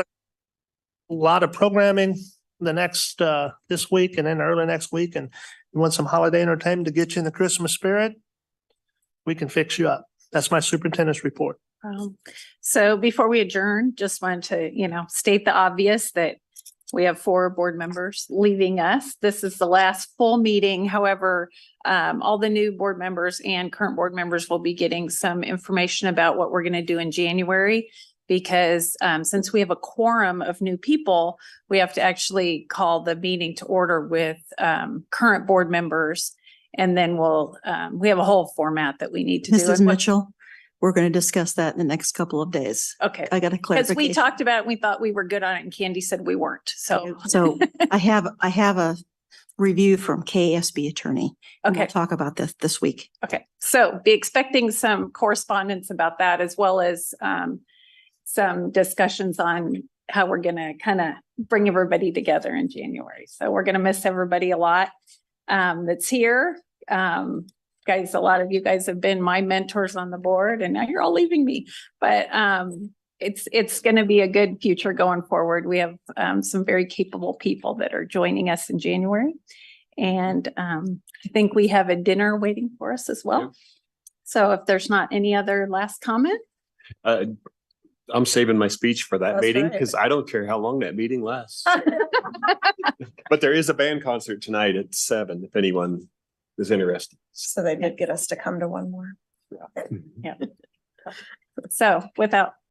a lot of programming the next this week and then early next week. And you want some holiday entertainment to get you in the Christmas spirit, we can fix you up. That's my superintendent's report.
So before we adjourn, just wanted to, you know, state the obvious that we have 4 board members leaving us. This is the last full meeting. However, all the new board members and current board members will be getting some information about what we're going to do in January. Because since we have a quorum of new people, we have to actually call the meeting to order with current board members. And then we have a whole format that we need to do.
Mrs. Mitchell, we're going to discuss that in the next couple of days.
Okay.
I got a clarification.
Because we talked about it, and we thought we were good on it and Candy said we weren't. So
I have a review from KSB attorney. And
Okay.
we'll talk about this week.
Okay. So be expecting some correspondence about that, as well as some discussions on how we're going to kind of bring everybody together in January. So we're going to miss everybody a lot that's here. Guys, a lot of you guys have been my mentors on the board and now you're all leaving me, but it's going to be a good future going forward. We have some very capable people that are joining us in January. And I think we have a dinner waiting for us as well. So if there's not any other last comment.
I'm saving my speech for that
That's
meeting
right.
because I don't care how long that meeting lasts. But there is a band concert tonight at 7, if anyone is interested.
So they did get us to come to one more.
Yeah. So without